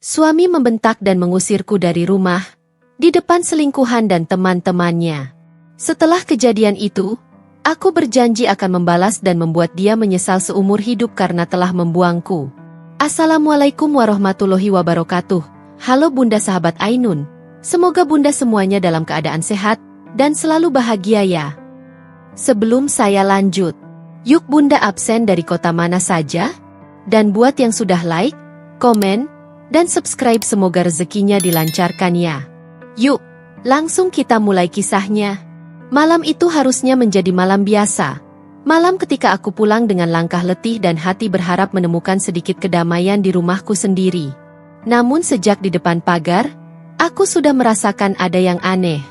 Suami membentak dan mengusirku dari rumah, di depan selingkuhan dan teman-temannya. Setelah kejadian itu, aku berjanji akan membalas dan membuat dia menyesal seumur hidup karena telah membuangku. Assalamualaikum warahmatullahi wabarakatuh. Halo Bunda sahabat Ainun. Semoga Bunda semuanya dalam keadaan sehat dan selalu bahagia ya. Sebelum saya lanjut, yuk Bunda absen dari kota mana saja? Dan buat yang sudah like, komen, dan subscribe semoga rezekinya dilancarkan ya. Yuk, langsung kita mulai kisahnya. Malam itu harusnya menjadi malam biasa. Malam ketika aku pulang dengan langkah letih dan hati berharap menemukan sedikit kedamaian di rumahku sendiri. Namun sejak di depan pagar, aku sudah merasakan ada yang aneh.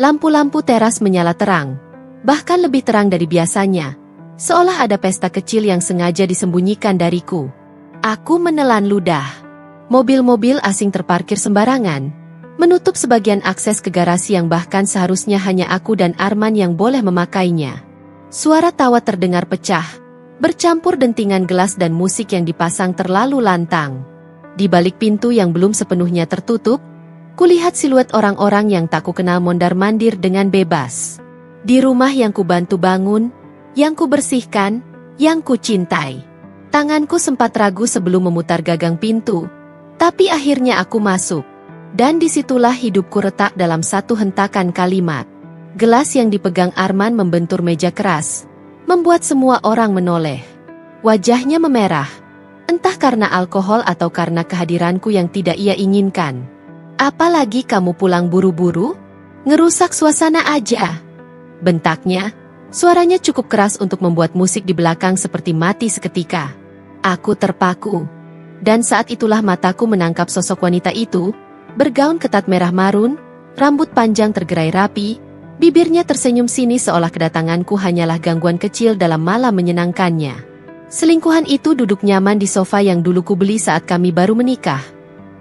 Lampu-lampu teras menyala terang, bahkan lebih terang dari biasanya. Seolah ada pesta kecil yang sengaja disembunyikan dariku. Aku menelan ludah. Mobil-mobil asing terparkir sembarangan, menutup sebagian akses ke garasi yang bahkan seharusnya hanya aku dan Arman yang boleh memakainya. Suara tawa terdengar pecah, bercampur dentingan gelas dan musik yang dipasang terlalu lantang. Di balik pintu yang belum sepenuhnya tertutup, kulihat siluet orang-orang yang tak kukenal mondar-mandir dengan bebas. Di rumah yang kubantu bangun, yang kubersihkan, yang kucintai. Tanganku sempat ragu sebelum memutar gagang pintu, tapi akhirnya aku masuk. Dan disitulah hidupku retak dalam satu hentakan kalimat. Gelas yang dipegang Arman membentur meja keras, membuat semua orang menoleh. Wajahnya memerah, entah karena alkohol atau karena kehadiranku yang tidak ia inginkan. Apalagi kamu pulang buru-buru? Ngerusak suasana aja. Bentaknya, suaranya cukup keras untuk membuat musik di belakang seperti mati seketika. Aku terpaku. Dan saat itulah mataku menangkap sosok wanita itu, bergaun ketat merah marun, rambut panjang tergerai rapi, bibirnya tersenyum sinis seolah kedatanganku hanyalah gangguan kecil dalam malam menyenangkannya. Selingkuhan itu duduk nyaman di sofa yang dulu kubeli saat kami baru menikah.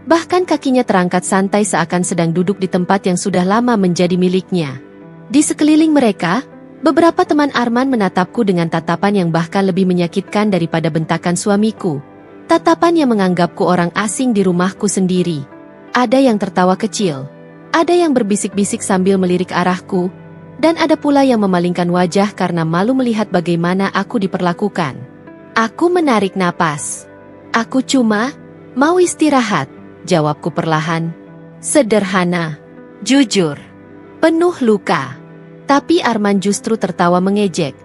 Bahkan kakinya terangkat santai seakan sedang duduk di tempat yang sudah lama menjadi miliknya. Di sekeliling mereka, beberapa teman Arman menatapku dengan tatapan yang bahkan lebih menyakitkan daripada bentakan suamiku. Tatapan yang menganggapku orang asing di rumahku sendiri. Ada yang tertawa kecil, ada yang berbisik-bisik sambil melirik arahku, dan ada pula yang memalingkan wajah karena malu melihat bagaimana aku diperlakukan. Aku menarik napas. Aku cuma mau istirahat, jawabku perlahan. Sederhana, jujur, penuh luka. Tapi Arman justru tertawa mengejek,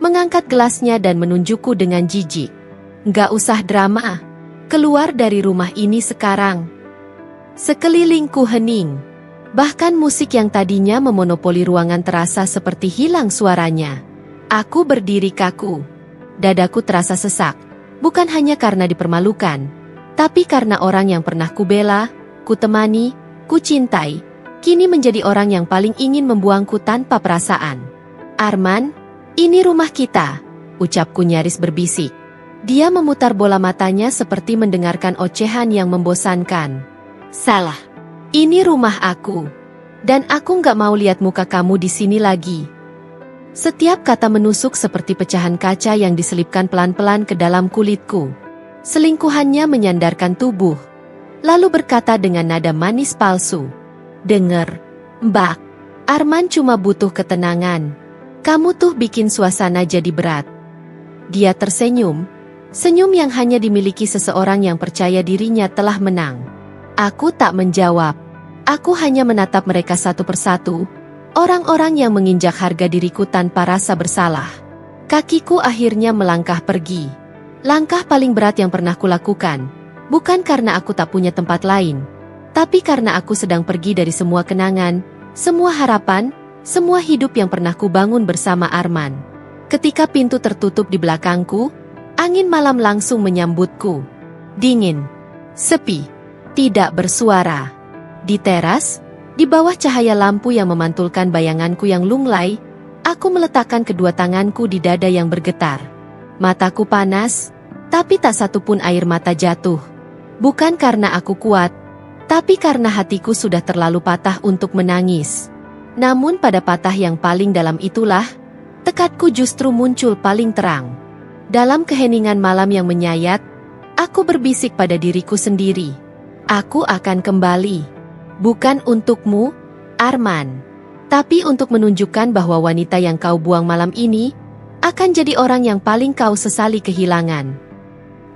mengangkat gelasnya dan menunjukku dengan jijik. Nggak usah drama, keluar dari rumah ini sekarang. Sekelilingku hening, bahkan musik yang tadinya memonopoli ruangan terasa seperti hilang suaranya. Aku berdiri kaku, dadaku terasa sesak, bukan hanya karena dipermalukan, tapi karena orang yang pernah kubela, kutemani, kucintai, kini menjadi orang yang paling ingin membuangku tanpa perasaan. Arman, ini rumah kita, ucapku nyaris berbisik. Dia memutar bola matanya seperti mendengarkan ocehan yang membosankan. Salah. Ini rumah aku. Dan aku nggak mau lihat muka kamu di sini lagi. Setiap kata menusuk seperti pecahan kaca yang diselipkan pelan-pelan ke dalam kulitku. Selingkuhannya menyandarkan tubuh, lalu berkata dengan nada manis palsu. Dengar, Mbak, Arman cuma butuh ketenangan. Kamu tuh bikin suasana jadi berat. Dia tersenyum. Senyum yang hanya dimiliki seseorang yang percaya dirinya telah menang. Aku tak menjawab. Aku hanya menatap mereka satu persatu, orang-orang yang menginjak harga diriku tanpa rasa bersalah. Kakiku akhirnya melangkah pergi. Langkah paling berat yang pernah kulakukan, bukan karena aku tak punya tempat lain, tapi karena aku sedang pergi dari semua kenangan, semua harapan, semua hidup yang pernah kubangun bersama Arman. Ketika pintu tertutup di belakangku, angin malam langsung menyambutku. Dingin, sepi, tidak bersuara. Di teras, di bawah cahaya lampu yang memantulkan bayanganku yang lunglai, aku meletakkan kedua tanganku di dada yang bergetar. Mataku panas, tapi tak satupun air mata jatuh. Bukan karena aku kuat, tapi karena hatiku sudah terlalu patah untuk menangis. Namun pada patah yang paling dalam itulah, tekadku justru muncul paling terang. Dalam keheningan malam yang menyayat, aku berbisik pada diriku sendiri. Aku akan kembali. Bukan untukmu, Arman. Tapi untuk menunjukkan bahwa wanita yang kau buang malam ini akan jadi orang yang paling kau sesali kehilangan.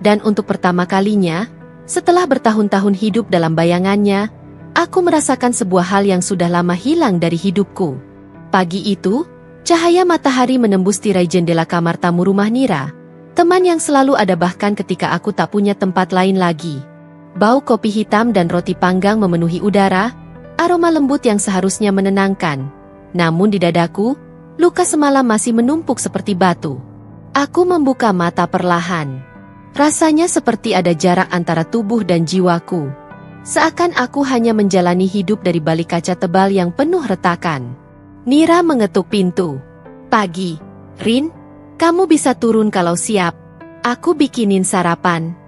Dan untuk pertama kalinya, setelah bertahun-tahun hidup dalam bayangannya, aku merasakan sebuah hal yang sudah lama hilang dari hidupku. Pagi itu, cahaya matahari menembus tirai jendela kamar tamu rumah Nira, teman yang selalu ada bahkan ketika aku tak punya tempat lain lagi. Bau kopi hitam dan roti panggang memenuhi udara, aroma lembut yang seharusnya menenangkan. Namun di dadaku, luka semalam masih menumpuk seperti batu. Aku membuka mata perlahan. Rasanya seperti ada jarak antara tubuh dan jiwaku. Seakan aku hanya menjalani hidup dari balik kaca tebal yang penuh retakan. Nira mengetuk pintu. Pagi, Rin, kamu bisa turun kalau siap. Aku bikinin sarapan.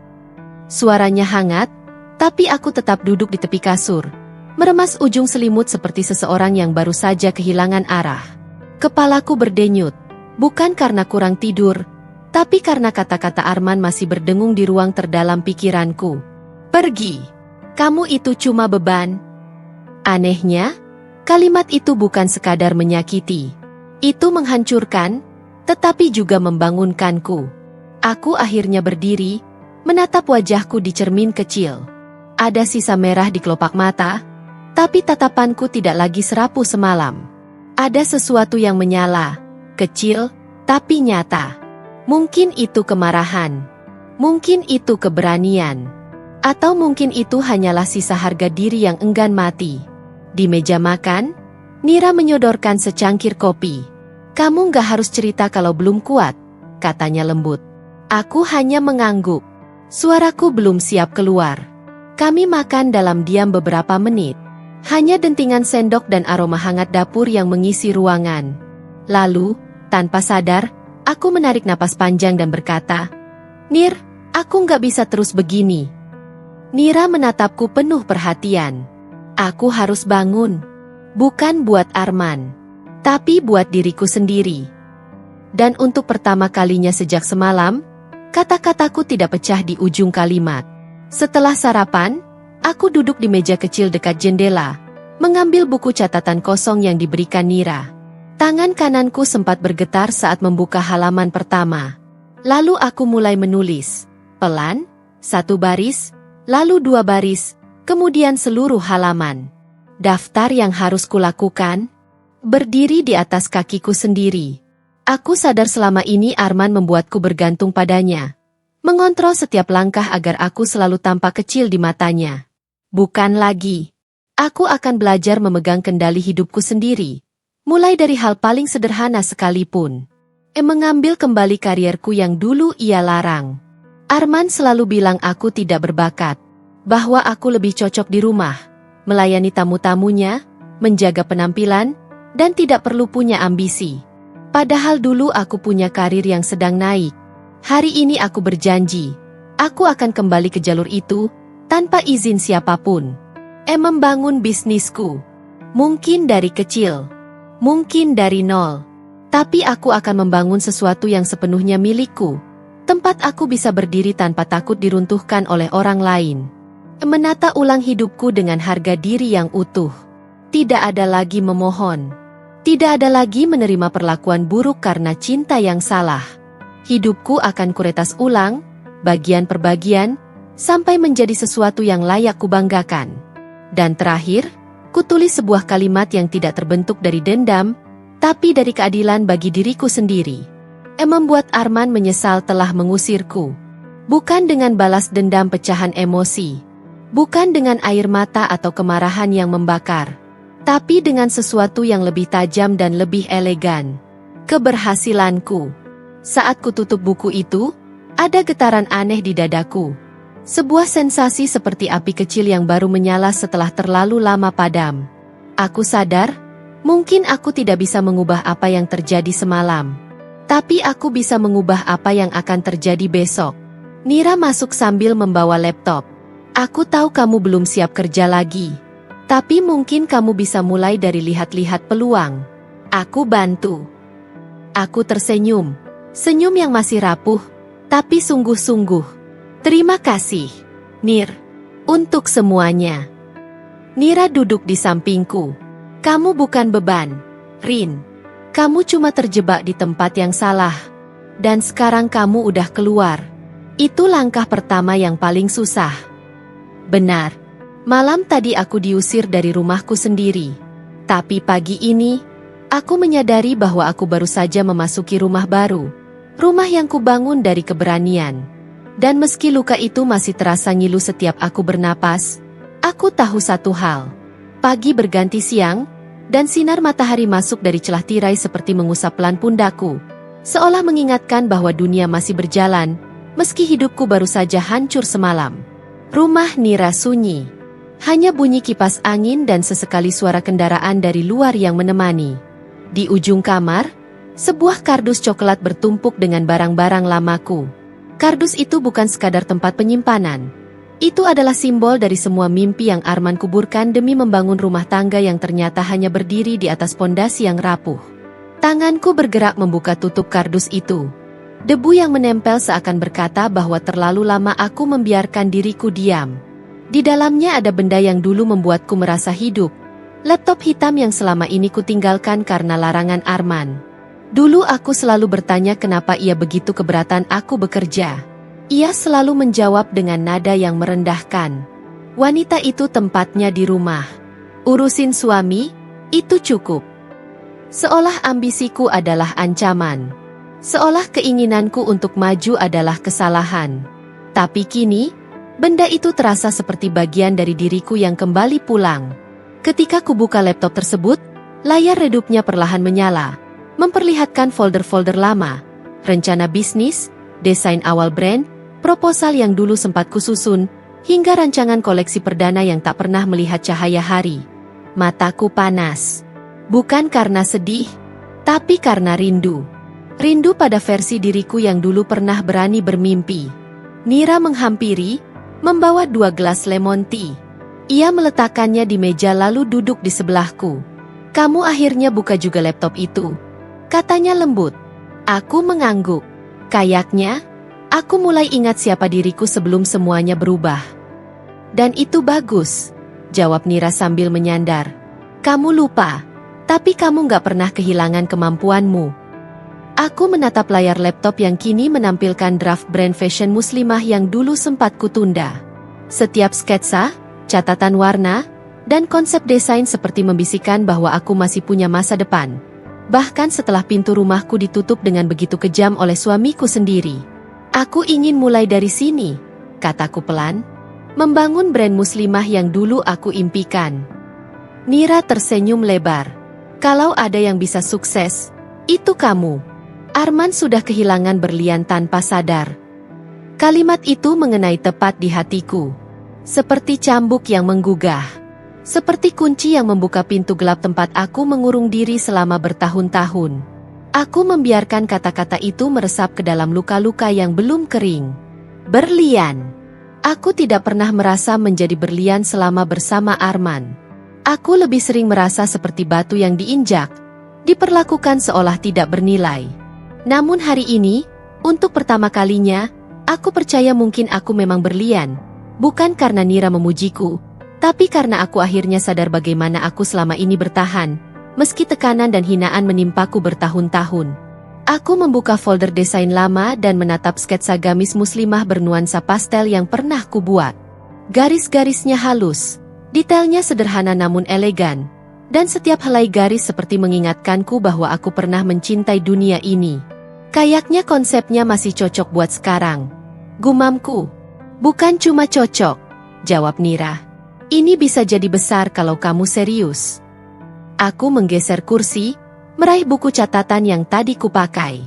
Suaranya hangat, tapi aku tetap duduk di tepi kasur, meremas ujung selimut seperti seseorang yang baru saja kehilangan arah. Kepalaku berdenyut, bukan karena kurang tidur, tapi karena kata-kata Arman masih berdengung di ruang terdalam pikiranku. Pergi. Kamu itu cuma beban. Anehnya, kalimat itu bukan sekadar menyakiti. Itu menghancurkan, tetapi juga membangunkanku. Aku akhirnya berdiri, menatap wajahku di cermin kecil. Ada sisa merah di kelopak mata, tapi tatapanku tidak lagi serapuh semalam. Ada sesuatu yang menyala, kecil, tapi nyata. Mungkin itu kemarahan. Mungkin itu keberanian. Atau mungkin itu hanyalah sisa harga diri yang enggan mati. Di meja makan, Nira menyodorkan secangkir kopi. Kamu gak harus cerita kalau belum kuat, katanya lembut. Aku hanya mengangguk. Suaraku belum siap keluar. Kami makan dalam diam beberapa menit. Hanya dentingan sendok dan aroma hangat dapur yang mengisi ruangan. Lalu, tanpa sadar, aku menarik napas panjang dan berkata, Nir, aku gak bisa terus begini. Nira menatapku penuh perhatian. Aku harus bangun. Bukan buat Arman, tapi buat diriku sendiri. Dan untuk pertama kalinya sejak semalam, kata-kataku tidak pecah di ujung kalimat. Setelah sarapan, aku duduk di meja kecil dekat jendela, mengambil buku catatan kosong yang diberikan Nira. Tangan kananku sempat bergetar saat membuka halaman pertama. Lalu aku mulai menulis. Pelan, 1 baris, lalu 2 baris, kemudian seluruh halaman. Daftar yang harus kulakukan, berdiri di atas kakiku sendiri. Aku sadar selama ini Arman membuatku bergantung padanya. Mengontrol setiap langkah agar aku selalu tampak kecil di matanya. Bukan lagi. Aku akan belajar memegang kendali hidupku sendiri. Mulai dari hal paling sederhana sekalipun. Mengambil kembali karierku yang dulu ia larang. Arman selalu bilang aku tidak berbakat. Bahwa aku lebih cocok di rumah, melayani tamu-tamunya, menjaga penampilan, dan tidak perlu punya ambisi. Padahal dulu aku punya karir yang sedang naik. Hari ini aku berjanji, aku akan kembali ke jalur itu, tanpa izin siapapun. Membangun bisnisku. Mungkin dari kecil. Mungkin dari nol. Tapi aku akan membangun sesuatu yang sepenuhnya milikku. Tempat aku bisa berdiri tanpa takut diruntuhkan oleh orang lain. Menata ulang hidupku dengan harga diri yang utuh. Tidak ada lagi memohon. Tidak ada lagi menerima perlakuan buruk karena cinta yang salah. Hidupku akan kuretas ulang, bagian per bagian, sampai menjadi sesuatu yang layak kubanggakan. Dan terakhir, kutulis sebuah kalimat yang tidak terbentuk dari dendam, tapi dari keadilan bagi diriku sendiri. Membuat Arman menyesal telah mengusirku. Bukan dengan balas dendam pecahan emosi. Bukan dengan air mata atau kemarahan yang membakar, tapi dengan sesuatu yang lebih tajam dan lebih elegan. Keberhasilanku. Saat kututup buku itu, ada getaran aneh di dadaku. Sebuah sensasi seperti api kecil yang baru menyala setelah terlalu lama padam. Aku sadar, mungkin aku tidak bisa mengubah apa yang terjadi semalam. Tapi aku bisa mengubah apa yang akan terjadi besok. Nira masuk sambil membawa laptop. Aku tahu kamu belum siap kerja lagi. Tapi mungkin kamu bisa mulai dari lihat-lihat peluang. Aku bantu. Aku tersenyum. Senyum yang masih rapuh, tapi sungguh-sungguh. Terima kasih, Nir. Untuk semuanya. Nira duduk di sampingku. Kamu bukan beban, Rin. Kamu cuma terjebak di tempat yang salah. Dan sekarang kamu udah keluar. Itu langkah pertama yang paling susah. Benar. Malam tadi aku diusir dari rumahku sendiri. Tapi pagi ini, aku menyadari bahwa aku baru saja memasuki rumah baru. Rumah yang kubangun dari keberanian. Dan meski luka itu masih terasa ngilu setiap aku bernapas, aku tahu satu hal. Pagi berganti siang, dan sinar matahari masuk dari celah tirai seperti mengusap pelan pundakku. Seolah mengingatkan bahwa dunia masih berjalan, meski hidupku baru saja hancur semalam. Rumah Nira sunyi. Hanya bunyi kipas angin dan sesekali suara kendaraan dari luar yang menemani. Di ujung kamar, sebuah kardus coklat bertumpuk dengan barang-barang lamaku. Kardus itu bukan sekadar tempat penyimpanan. Itu adalah simbol dari semua mimpi yang Arman kuburkan demi membangun rumah tangga yang ternyata hanya berdiri di atas pondasi yang rapuh. Tanganku bergerak membuka tutup kardus itu. Debu yang menempel seakan berkata bahwa terlalu lama aku membiarkan diriku diam. Di dalamnya ada benda yang dulu membuatku merasa hidup. Laptop hitam yang selama ini kutinggalkan karena larangan Arman. Dulu aku selalu bertanya kenapa ia begitu keberatan aku bekerja. Ia selalu menjawab dengan nada yang merendahkan. Wanita itu tempatnya di rumah. Urusin suami, itu cukup. Seolah ambisiku adalah ancaman. Seolah keinginanku untuk maju adalah kesalahan. Tapi kini, benda itu terasa seperti bagian dari diriku yang kembali pulang. Ketika kubuka laptop tersebut, layar redupnya perlahan menyala. Memperlihatkan folder-folder lama, rencana bisnis, desain awal brand, proposal yang dulu sempat kususun, hingga rancangan koleksi perdana yang tak pernah melihat cahaya hari. Mataku panas. Bukan karena sedih, tapi karena rindu. Rindu pada versi diriku yang dulu pernah berani bermimpi. Nira menghampiri, membawa 2 gelas lemon tea. Ia meletakkannya di meja lalu duduk di sebelahku. Kamu akhirnya buka juga laptop itu. Katanya lembut. Aku mengangguk. Kayaknya, aku mulai ingat siapa diriku sebelum semuanya berubah. Dan itu bagus, jawab Nira sambil menyandar. Kamu lupa, tapi kamu gak pernah kehilangan kemampuanmu. Aku menatap layar laptop yang kini menampilkan draft brand fashion muslimah yang dulu sempat kutunda. Setiap sketsa, catatan warna, dan konsep desain seperti membisikkan bahwa aku masih punya masa depan. Bahkan setelah pintu rumahku ditutup dengan begitu kejam oleh suamiku sendiri. Aku ingin mulai dari sini, kataku pelan. Membangun brand muslimah yang dulu aku impikan. Nira tersenyum lebar. Kalau ada yang bisa sukses, itu kamu. Arman sudah kehilangan berlian tanpa sadar. Kalimat itu mengenai tepat di hatiku. Seperti cambuk yang menggugah. Seperti kunci yang membuka pintu gelap tempat aku mengurung diri selama bertahun-tahun. Aku membiarkan kata-kata itu meresap ke dalam luka-luka yang belum kering. Berlian. Aku tidak pernah merasa menjadi berlian selama bersama Arman. Aku lebih sering merasa seperti batu yang diinjak, diperlakukan seolah tidak bernilai. Namun hari ini, untuk pertama kalinya, aku percaya mungkin aku memang berlian. Bukan karena Nira memujiku, tapi karena aku akhirnya sadar bagaimana aku selama ini bertahan, meski tekanan dan hinaan menimpaku bertahun-tahun. Aku membuka folder desain lama dan menatap sketsa gamis muslimah bernuansa pastel yang pernah kubuat. Garis-garisnya halus, detailnya sederhana namun elegan, dan setiap helai garis seperti mengingatkanku bahwa aku pernah mencintai dunia ini. Kayaknya konsepnya masih cocok buat sekarang. Gumamku. Bukan cuma cocok, jawab Nira. Ini bisa jadi besar kalau kamu serius. Aku menggeser kursi, meraih buku catatan yang tadi kupakai.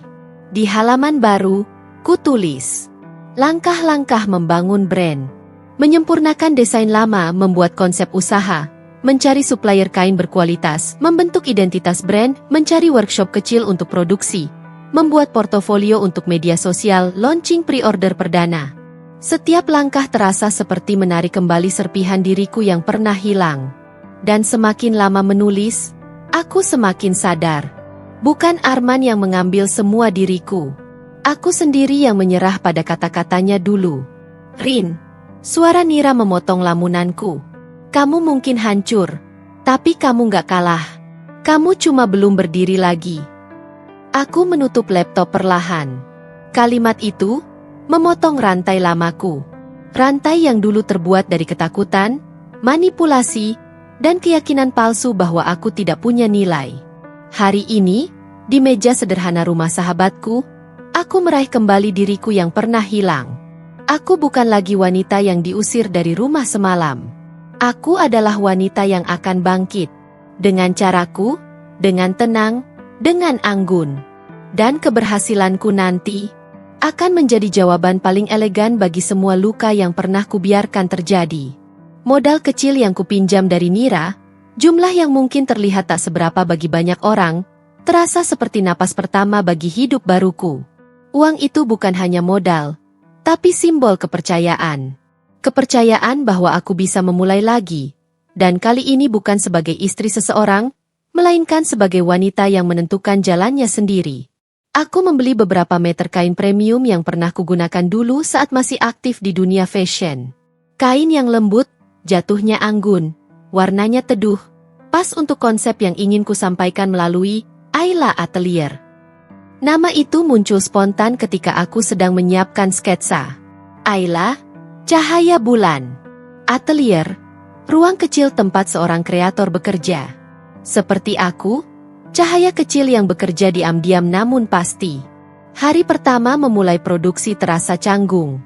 Di halaman baru, kutulis. Langkah-langkah membangun brand. Menyempurnakan desain lama, membuat konsep usaha, mencari supplier kain berkualitas, membentuk identitas brand, mencari workshop kecil untuk produksi, membuat portofolio untuk media sosial, launching pre-order perdana. Setiap langkah terasa seperti menarik kembali serpihan diriku yang pernah hilang. Dan semakin lama menulis, aku semakin sadar. Bukan Arman yang mengambil semua diriku. Aku sendiri yang menyerah pada kata-katanya dulu. Rin, Suara Nira memotong lamunanku. Kamu mungkin hancur, tapi kamu gak kalah. Kamu cuma belum berdiri lagi. Aku menutup laptop perlahan. Kalimat itu memotong rantai lamaku. Rantai yang dulu terbuat dari ketakutan, manipulasi, dan keyakinan palsu bahwa aku tidak punya nilai. Hari ini, di meja sederhana rumah sahabatku, aku meraih kembali diriku yang pernah hilang. Aku bukan lagi wanita yang diusir dari rumah semalam. Aku adalah wanita yang akan bangkit. Dengan caraku, dengan tenang, dengan anggun. Dan keberhasilanku nanti akan menjadi jawaban paling elegan bagi semua luka yang pernah kubiarkan terjadi. Modal kecil yang kupinjam dari Nira, jumlah yang mungkin terlihat tak seberapa bagi banyak orang, terasa seperti napas pertama bagi hidup baruku. Uang itu bukan hanya modal, tapi simbol kepercayaan. Kepercayaan bahwa aku bisa memulai lagi. Dan kali ini bukan sebagai istri seseorang, melainkan sebagai wanita yang menentukan jalannya sendiri. Aku membeli beberapa meter kain premium yang pernah kugunakan dulu saat masih aktif di dunia fashion. Kain yang lembut, jatuhnya anggun, warnanya teduh, pas untuk konsep yang ingin kusampaikan melalui Ayla Atelier. Nama itu muncul spontan ketika aku sedang menyiapkan sketsa. Ayla, cahaya bulan. Atelier, ruang kecil tempat seorang kreator bekerja. Seperti aku, cahaya kecil yang bekerja diam-diam namun pasti. Hari pertama memulai produksi terasa canggung.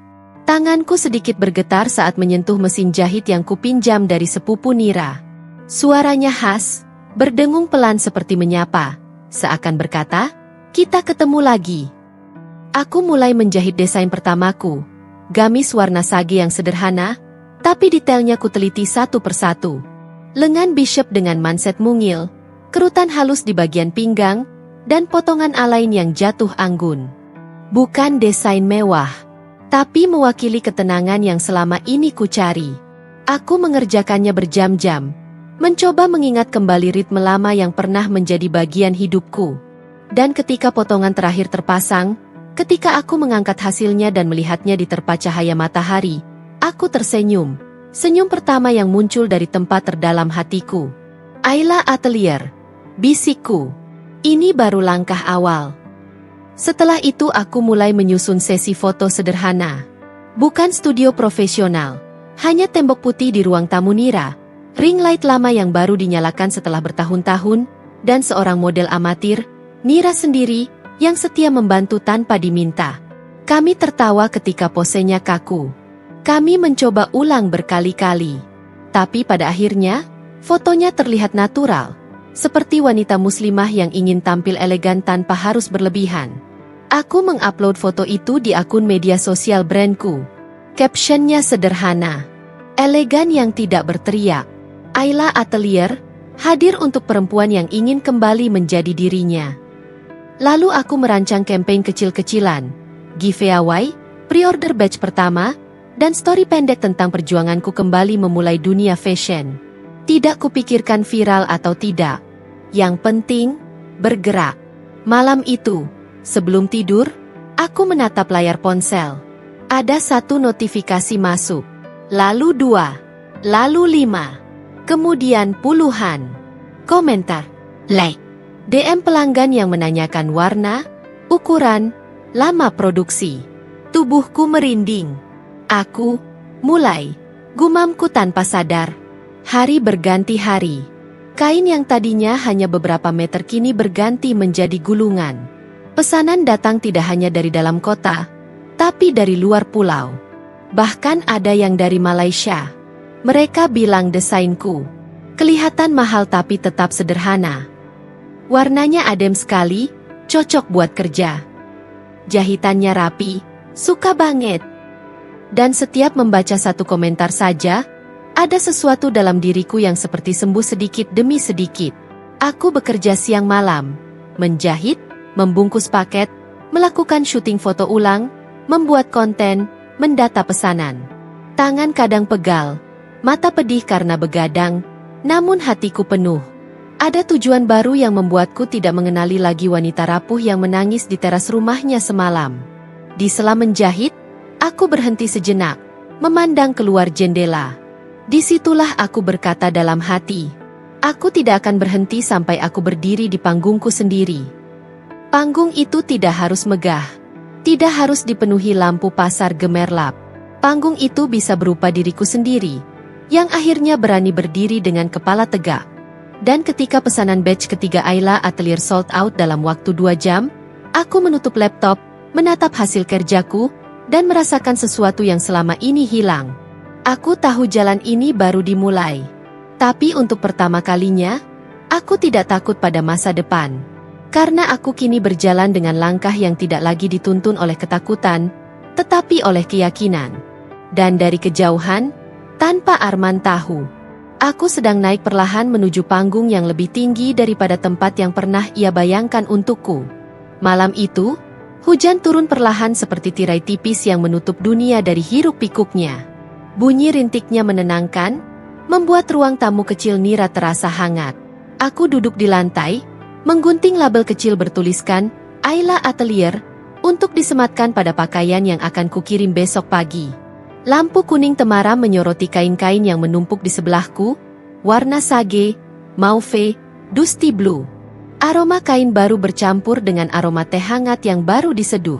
Tanganku sedikit bergetar saat menyentuh mesin jahit yang kupinjam dari sepupu Nira. Suaranya khas, berdengung pelan seperti menyapa, seakan berkata, "Kita ketemu lagi." Aku mulai menjahit desain pertamaku, gamis warna sage yang sederhana, tapi detailnya kuteliti satu persatu. Lengan bishop dengan manset mungil, kerutan halus di bagian pinggang, dan potongan alain yang jatuh anggun. Bukan desain mewah, tapi mewakili ketenangan yang selama ini ku cari. Aku mengerjakannya berjam-jam, mencoba mengingat kembali ritme lama yang pernah menjadi bagian hidupku. Dan ketika potongan terakhir terpasang, ketika aku mengangkat hasilnya dan melihatnya diterpa cahaya matahari, aku tersenyum. Senyum pertama yang muncul dari tempat terdalam hatiku. Ayla Atelier, bisikku. Ini baru langkah awal. Setelah itu aku mulai menyusun sesi foto sederhana. Bukan studio profesional, hanya tembok putih di ruang tamu Nira, ring light lama yang baru dinyalakan setelah bertahun-tahun, dan seorang model amatir, Nira sendiri, yang setia membantu tanpa diminta. Kami tertawa ketika posenya kaku. Kami mencoba ulang berkali-kali. Tapi pada akhirnya, fotonya terlihat natural. Seperti wanita muslimah yang ingin tampil elegan tanpa harus berlebihan. Aku mengupload foto itu di akun media sosial brandku. Captionnya sederhana. Elegan yang tidak berteriak. Ayla Atelier, hadir untuk perempuan yang ingin kembali menjadi dirinya. Lalu aku merancang campaign kecil-kecilan, giveaway, pre-order batch pertama, dan story pendek tentang perjuanganku kembali memulai dunia fashion. Tidak kupikirkan viral atau tidak. Yang penting, bergerak. Malam itu, sebelum tidur, aku menatap layar ponsel. Ada satu notifikasi masuk, lalu 2, lalu 5, kemudian puluhan. Komentar, like, DM pelanggan yang menanyakan warna, ukuran, lama produksi. Tubuhku merinding. Aku, mulai, gumamku tanpa sadar. Hari berganti hari. Kain yang tadinya hanya beberapa meter kini berganti menjadi gulungan. Pesanan datang tidak hanya dari dalam kota, tapi dari luar pulau. Bahkan ada yang dari Malaysia. Mereka bilang desainku kelihatan mahal tapi tetap sederhana. Warnanya adem sekali, cocok buat kerja. Jahitannya rapi, suka banget. Dan setiap membaca satu komentar saja, ada sesuatu dalam diriku yang seperti sembuh sedikit demi sedikit. Aku bekerja siang malam, menjahit, membungkus paket, melakukan syuting foto ulang, membuat konten, mendata pesanan. Tangan kadang pegal, mata pedih karena begadang, namun hatiku penuh. Ada tujuan baru yang membuatku tidak mengenali lagi wanita rapuh yang menangis di teras rumahnya semalam. Di sela menjahit, aku berhenti sejenak, memandang keluar jendela. Disitulah aku berkata dalam hati, aku tidak akan berhenti sampai aku berdiri di panggungku sendiri. Panggung itu tidak harus megah, tidak harus dipenuhi lampu pasar gemerlap. Panggung itu bisa berupa diriku sendiri, yang akhirnya berani berdiri dengan kepala tegak. Dan ketika pesanan batch ketiga Ayla Atelier sold out dalam waktu 2 jam, aku menutup laptop, menatap hasil kerjaku, dan merasakan sesuatu yang selama ini hilang. Aku tahu jalan ini baru dimulai. Tapi untuk pertama kalinya, aku tidak takut pada masa depan. Karena aku kini berjalan dengan langkah yang tidak lagi dituntun oleh ketakutan, tetapi oleh keyakinan. Dan dari kejauhan, tanpa Arman tahu, aku sedang naik perlahan menuju panggung yang lebih tinggi daripada tempat yang pernah ia bayangkan untukku. Malam itu, hujan turun perlahan seperti tirai tipis yang menutup dunia dari hiruk-pikuknya. Bunyi rintiknya menenangkan, membuat ruang tamu kecil Nira terasa hangat. Aku duduk di lantai, menggunting label kecil bertuliskan, Ayla Atelier, untuk disematkan pada pakaian yang akan kukirim besok pagi. Lampu kuning temaram menyoroti kain-kain yang menumpuk di sebelahku, warna sage, mauve, dusty blue. Aroma kain baru bercampur dengan aroma teh hangat yang baru diseduh.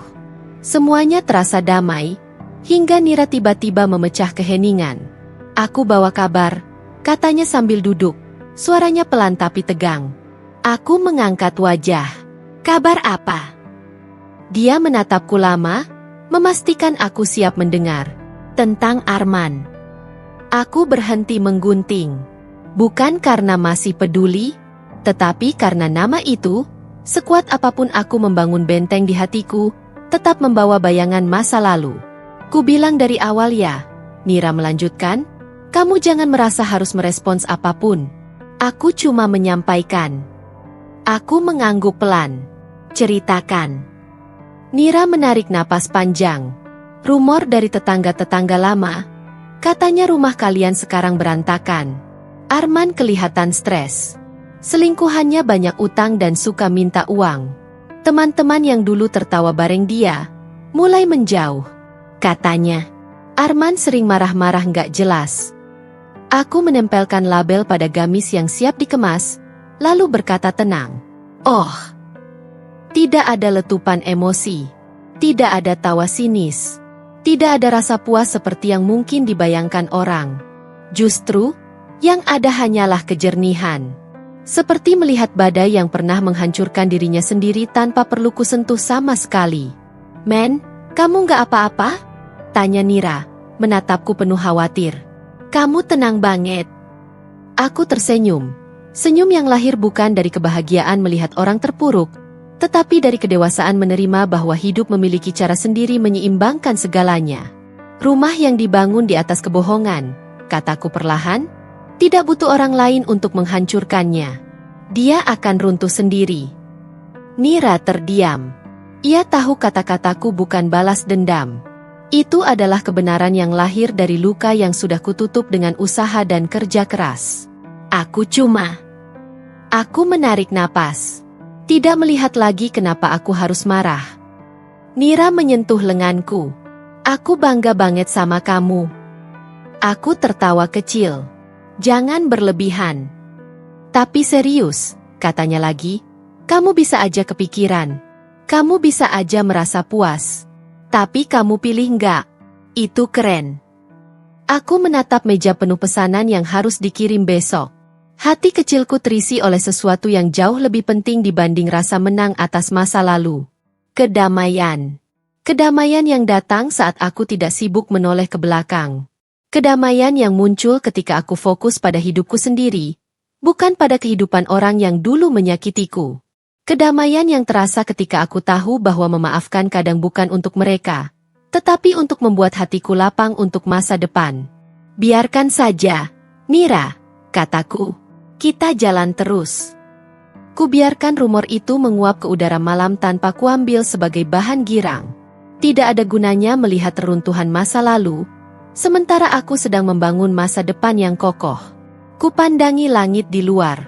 Semuanya terasa damai, hingga Nira tiba-tiba memecah keheningan. Aku bawa kabar, katanya sambil duduk, suaranya pelan tapi tegang. Aku mengangkat wajah. Kabar apa? Dia menatapku lama, memastikan aku siap mendengar. Tentang Arman. Aku berhenti menggunting. Bukan karena masih peduli, tetapi karena nama itu, sekuat apapun aku membangun benteng di hatiku, tetap membawa bayangan masa lalu. Ku bilang dari awal ya, Nira melanjutkan, kamu jangan merasa harus merespons apapun. Aku cuma menyampaikan. Aku mengangguk pelan. Ceritakan. Nira menarik napas panjang. Rumor dari tetangga-tetangga lama, katanya rumah kalian sekarang berantakan. Arman kelihatan stres. Selingkuhannya banyak utang dan suka minta uang. Teman-teman yang dulu tertawa bareng dia, mulai menjauh. Katanya, Arman sering marah-marah nggak jelas. Aku menempelkan label pada gamis yang siap dikemas, lalu berkata tenang. Oh, tidak ada letupan emosi, tidak ada tawa sinis, tidak ada rasa puas seperti yang mungkin dibayangkan orang. Justru, yang ada hanyalah kejernihan. Seperti melihat badai yang pernah menghancurkan dirinya sendiri tanpa perlu kusentuh sama sekali. Men, kamu nggak apa-apa? Tanya Nira, menatapku penuh khawatir. Kamu tenang banget. Aku tersenyum. Senyum yang lahir bukan dari kebahagiaan melihat orang terpuruk, tetapi dari kedewasaan menerima bahwa hidup memiliki cara sendiri menyeimbangkan segalanya. Rumah yang dibangun di atas kebohongan, kataku perlahan, tidak butuh orang lain untuk menghancurkannya. Dia akan runtuh sendiri. Nira terdiam. Ia tahu kata-kataku bukan balas dendam. Itu adalah kebenaran yang lahir dari luka yang sudah kututup dengan usaha dan kerja keras. Aku menarik napas. Tidak melihat lagi kenapa aku harus marah. Nira menyentuh lenganku. Aku bangga banget sama kamu. Aku tertawa kecil. Jangan berlebihan. Tapi serius, katanya lagi, kamu bisa aja kepikiran. Kamu bisa aja merasa puas. Tapi kamu pilih enggak. Itu keren. Aku menatap meja penuh pesanan yang harus dikirim besok. Hati kecilku terisi oleh sesuatu yang jauh lebih penting dibanding rasa menang atas masa lalu. Kedamaian. Kedamaian yang datang saat aku tidak sibuk menoleh ke belakang. Kedamaian yang muncul ketika aku fokus pada hidupku sendiri, bukan pada kehidupan orang yang dulu menyakitiku. Kedamaian yang terasa ketika aku tahu bahwa memaafkan kadang bukan untuk mereka, tetapi untuk membuat hatiku lapang untuk masa depan. Biarkan saja, Nira, kataku. Kita jalan terus. Kubiarkan rumor itu menguap ke udara malam tanpa kuambil sebagai bahan girang. Tidak ada gunanya melihat reruntuhan masa lalu, sementara aku sedang membangun masa depan yang kokoh. Kupandangi langit di luar.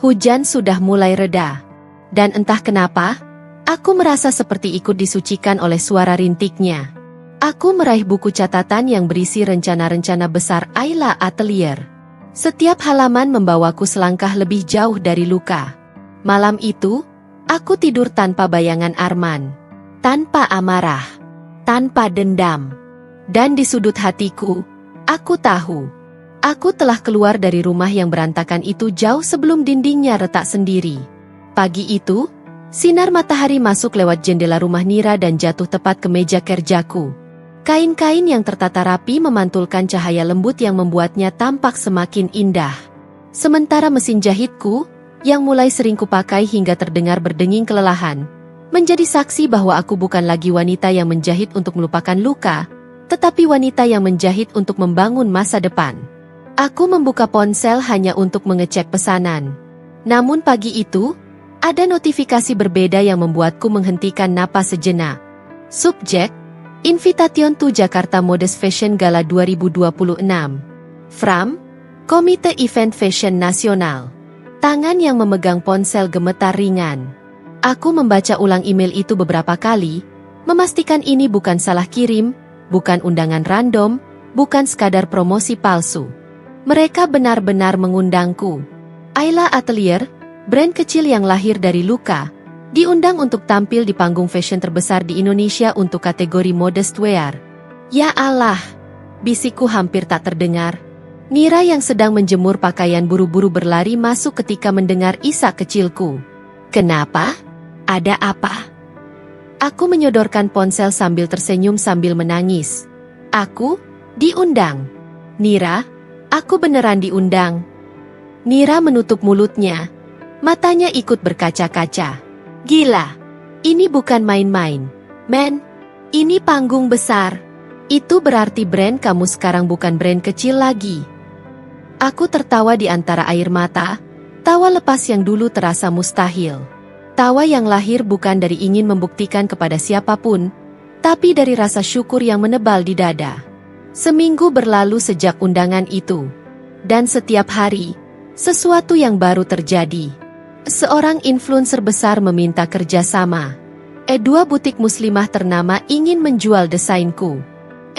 Hujan sudah mulai reda. Dan entah kenapa, aku merasa seperti ikut disucikan oleh suara rintiknya. Aku meraih buku catatan yang berisi rencana-rencana besar Ayla Atelier. Setiap halaman membawaku selangkah lebih jauh dari luka. Malam itu, aku tidur tanpa bayangan Arman. Tanpa amarah. Tanpa dendam. Dan di sudut hatiku, aku tahu. Aku telah keluar dari rumah yang berantakan itu jauh sebelum dindingnya retak sendiri. Pagi itu, sinar matahari masuk lewat jendela rumah Nira dan jatuh tepat ke meja kerjaku. Kain-kain yang tertata rapi memantulkan cahaya lembut yang membuatnya tampak semakin indah. Sementara mesin jahitku, yang mulai sering kupakai hingga terdengar berdenging kelelahan, menjadi saksi bahwa aku bukan lagi wanita yang menjahit untuk melupakan luka, tetapi wanita yang menjahit untuk membangun masa depan. Aku membuka ponsel hanya untuk mengecek pesanan. Namun pagi itu, ada notifikasi berbeda yang membuatku menghentikan napas sejenak. Subjek, Invitation to Jakarta Modest Fashion Gala 2026. From, Komite Event Fashion Nasional. Tangan yang memegang ponsel gemetar ringan. Aku membaca ulang email itu beberapa kali, memastikan ini bukan salah kirim, bukan undangan random, bukan sekadar promosi palsu. Mereka benar-benar mengundangku. Ayla Atelier, brand kecil yang lahir dari luka, diundang untuk tampil di panggung fashion terbesar di Indonesia untuk kategori modest wear. Ya Allah, bisikku hampir tak terdengar. Nira yang sedang menjemur pakaian buru-buru berlari masuk ketika mendengar isak kecilku. Kenapa? Ada apa? Aku menyodorkan ponsel sambil tersenyum sambil menangis. Aku diundang. Nira, aku beneran diundang. Nira menutup mulutnya. Matanya ikut berkaca-kaca. Gila, ini bukan main-main. Men, ini panggung besar. Itu berarti brand kamu sekarang bukan brand kecil lagi. Aku tertawa di antara air mata, tawa lepas yang dulu terasa mustahil. Tawa yang lahir bukan dari ingin membuktikan kepada siapapun, tapi dari rasa syukur yang menebal di dada. Seminggu berlalu sejak undangan itu. Dan setiap hari, sesuatu yang baru terjadi. Seorang influencer besar meminta kerjasama. Dua butik muslimah ternama ingin menjual desainku.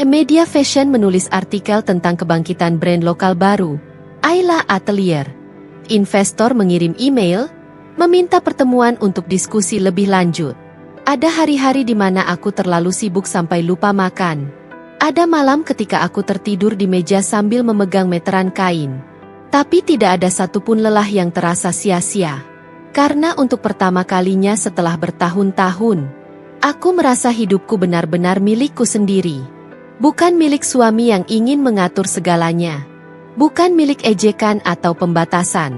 Media fashion menulis artikel tentang kebangkitan brand lokal baru, Ayla Atelier. Investor mengirim email, meminta pertemuan untuk diskusi lebih lanjut. Ada hari-hari di mana aku terlalu sibuk sampai lupa makan. Ada malam ketika aku tertidur di meja sambil memegang meteran kain. Tapi tidak ada satupun lelah yang terasa sia-sia. Karena untuk pertama kalinya setelah bertahun-tahun, aku merasa hidupku benar-benar milikku sendiri. Bukan milik suami yang ingin mengatur segalanya. Bukan milik ejekan atau pembatasan.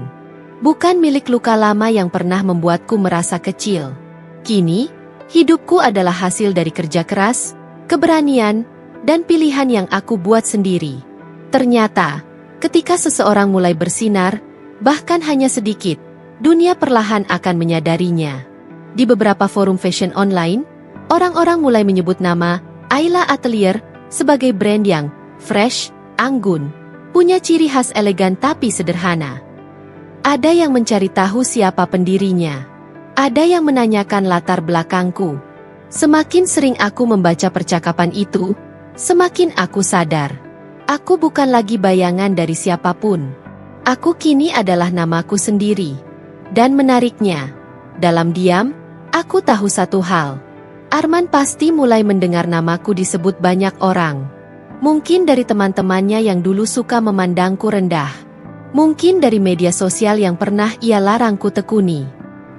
Bukan milik luka lama yang pernah membuatku merasa kecil. Kini, hidupku adalah hasil dari kerja keras, keberanian, dan pilihan yang aku buat sendiri. Ternyata, ketika seseorang mulai bersinar, bahkan hanya sedikit, dunia perlahan akan menyadarinya. Di beberapa forum fashion online, orang-orang mulai menyebut nama Ayla Atelier sebagai brand yang fresh, anggun, punya ciri khas elegan tapi sederhana. Ada yang mencari tahu siapa pendirinya. Ada yang menanyakan latar belakangku. Semakin sering aku membaca percakapan itu, semakin aku sadar. Aku bukan lagi bayangan dari siapapun. Aku kini adalah namaku sendiri. Dan menariknya, dalam diam, aku tahu satu hal. Arman pasti mulai mendengar namaku disebut banyak orang. Mungkin dari teman-temannya yang dulu suka memandangku rendah. Mungkin dari media sosial yang pernah ia larangku tekuni.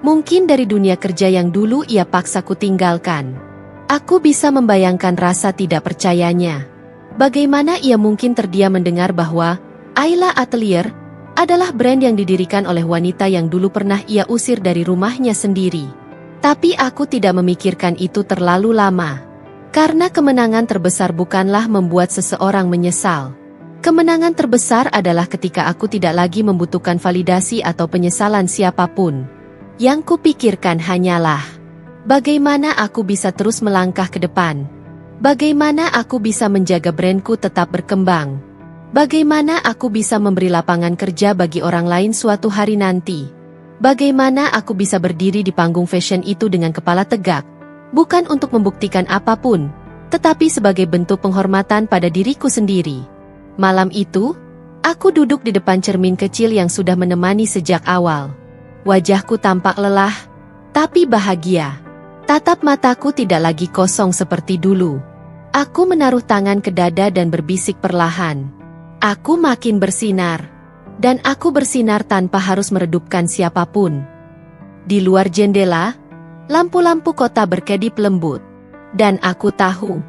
Mungkin dari dunia kerja yang dulu ia paksaku tinggalkan. Aku bisa membayangkan rasa tidak percayanya. Bagaimana ia mungkin terdiam mendengar bahwa Ayla Atelier adalah brand yang didirikan oleh wanita yang dulu pernah ia usir dari rumahnya sendiri. Tapi aku tidak memikirkan itu terlalu lama. Karena kemenangan terbesar bukanlah membuat seseorang menyesal. Kemenangan terbesar adalah ketika aku tidak lagi membutuhkan validasi atau penyesalan siapapun. Yang kupikirkan hanyalah, bagaimana aku bisa terus melangkah ke depan? Bagaimana aku bisa menjaga brandku tetap berkembang? Bagaimana aku bisa memberi lapangan kerja bagi orang lain suatu hari nanti? Bagaimana aku bisa berdiri di panggung fashion itu dengan kepala tegak? Bukan untuk membuktikan apapun, tetapi sebagai bentuk penghormatan pada diriku sendiri. Malam itu, aku duduk di depan cermin kecil yang sudah menemani sejak awal. Wajahku tampak lelah, tapi bahagia. Tatap mataku tidak lagi kosong seperti dulu. Aku menaruh tangan ke dada dan berbisik perlahan. Aku makin bersinar. Dan aku bersinar tanpa harus meredupkan siapapun. Di luar jendela, lampu-lampu kota berkedip lembut. Dan aku tahu,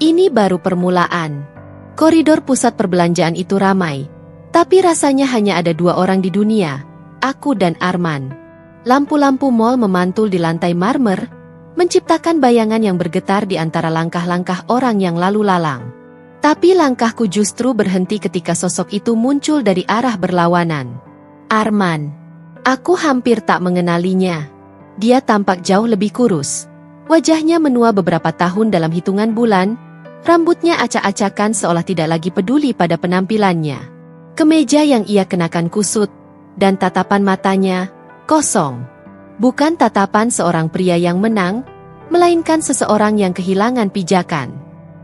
ini baru permulaan. Koridor pusat perbelanjaan itu ramai. Tapi rasanya hanya ada 2 orang di dunia, aku dan Arman. Lampu-lampu mal memantul di lantai marmer, menciptakan bayangan yang bergetar di antara langkah-langkah orang yang lalu lalang. Tapi langkahku justru berhenti ketika sosok itu muncul dari arah berlawanan. Arman. Aku hampir tak mengenalinya. Dia tampak jauh lebih kurus. Wajahnya menua beberapa tahun dalam hitungan bulan, rambutnya acak-acakan seolah tidak lagi peduli pada penampilannya. Kemeja yang ia kenakan kusut, dan tatapan matanya kosong. Bukan tatapan seorang pria yang menang, melainkan seseorang yang kehilangan pijakan.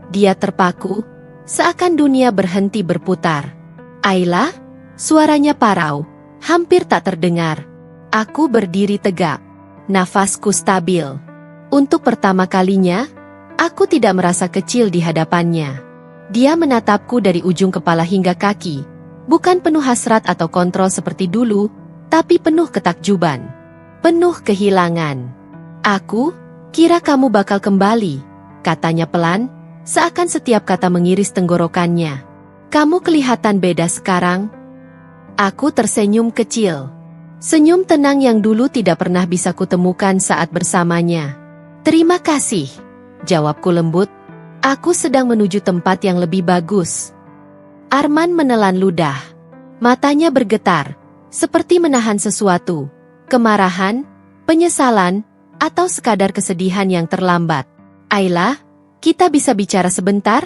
Dia terpaku, seakan dunia berhenti berputar. Ayla, suaranya parau, hampir tak terdengar. Aku berdiri tegak, nafasku stabil. Untuk pertama kalinya, aku tidak merasa kecil di hadapannya. Dia menatapku dari ujung kepala hingga kaki, bukan penuh hasrat atau kontrol seperti dulu, tapi penuh ketakjuban, penuh kehilangan. Aku kira kamu bakal kembali, katanya pelan, seakan setiap kata mengiris tenggorokannya. Kamu kelihatan beda sekarang. Aku tersenyum kecil. Senyum tenang yang dulu tidak pernah bisa kutemukan saat bersamanya. Terima kasih, jawabku lembut. Aku sedang menuju tempat yang lebih bagus. Arman menelan ludah. Matanya bergetar, seperti menahan sesuatu, kemarahan, penyesalan, atau sekadar kesedihan yang terlambat. Ayla, kita bisa bicara sebentar?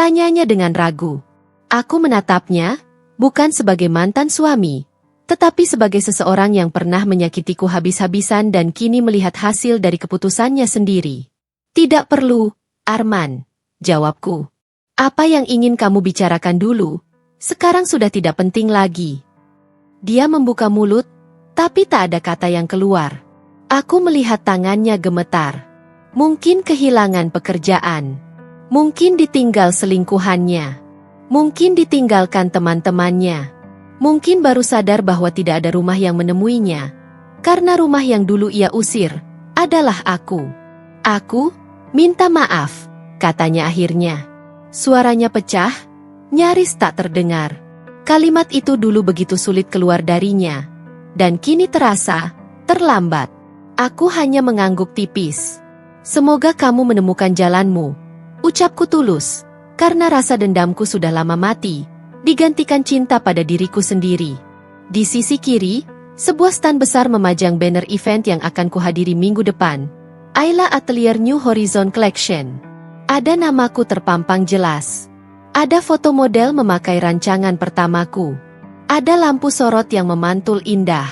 Tanyanya dengan ragu. Aku menatapnya, bukan sebagai mantan suami, tetapi sebagai seseorang yang pernah menyakitiku habis-habisan dan kini melihat hasil dari keputusannya sendiri. Tidak perlu, Arman, jawabku. Apa yang ingin kamu bicarakan dulu, sekarang sudah tidak penting lagi. Dia membuka mulut, tapi tak ada kata yang keluar. Aku melihat tangannya gemetar. Mungkin kehilangan pekerjaan. Mungkin ditinggal selingkuhannya. Mungkin ditinggalkan teman-temannya. Mungkin baru sadar bahwa tidak ada rumah yang menemuinya, karena rumah yang dulu ia usir adalah aku. Aku minta maaf, katanya akhirnya. Suaranya pecah, nyaris tak terdengar. Kalimat itu dulu begitu sulit keluar darinya, dan kini terasa terlambat. Aku hanya mengangguk tipis. Semoga kamu menemukan jalanmu, ucapku tulus, karena rasa dendamku sudah lama mati, digantikan cinta pada diriku sendiri. Di sisi kiri, sebuah stand besar memajang banner event yang akan kuhadiri minggu depan. Ayla Atelier New Horizon Collection. Ada namaku terpampang jelas. Ada foto model memakai rancangan pertamaku. Ada lampu sorot yang memantul indah.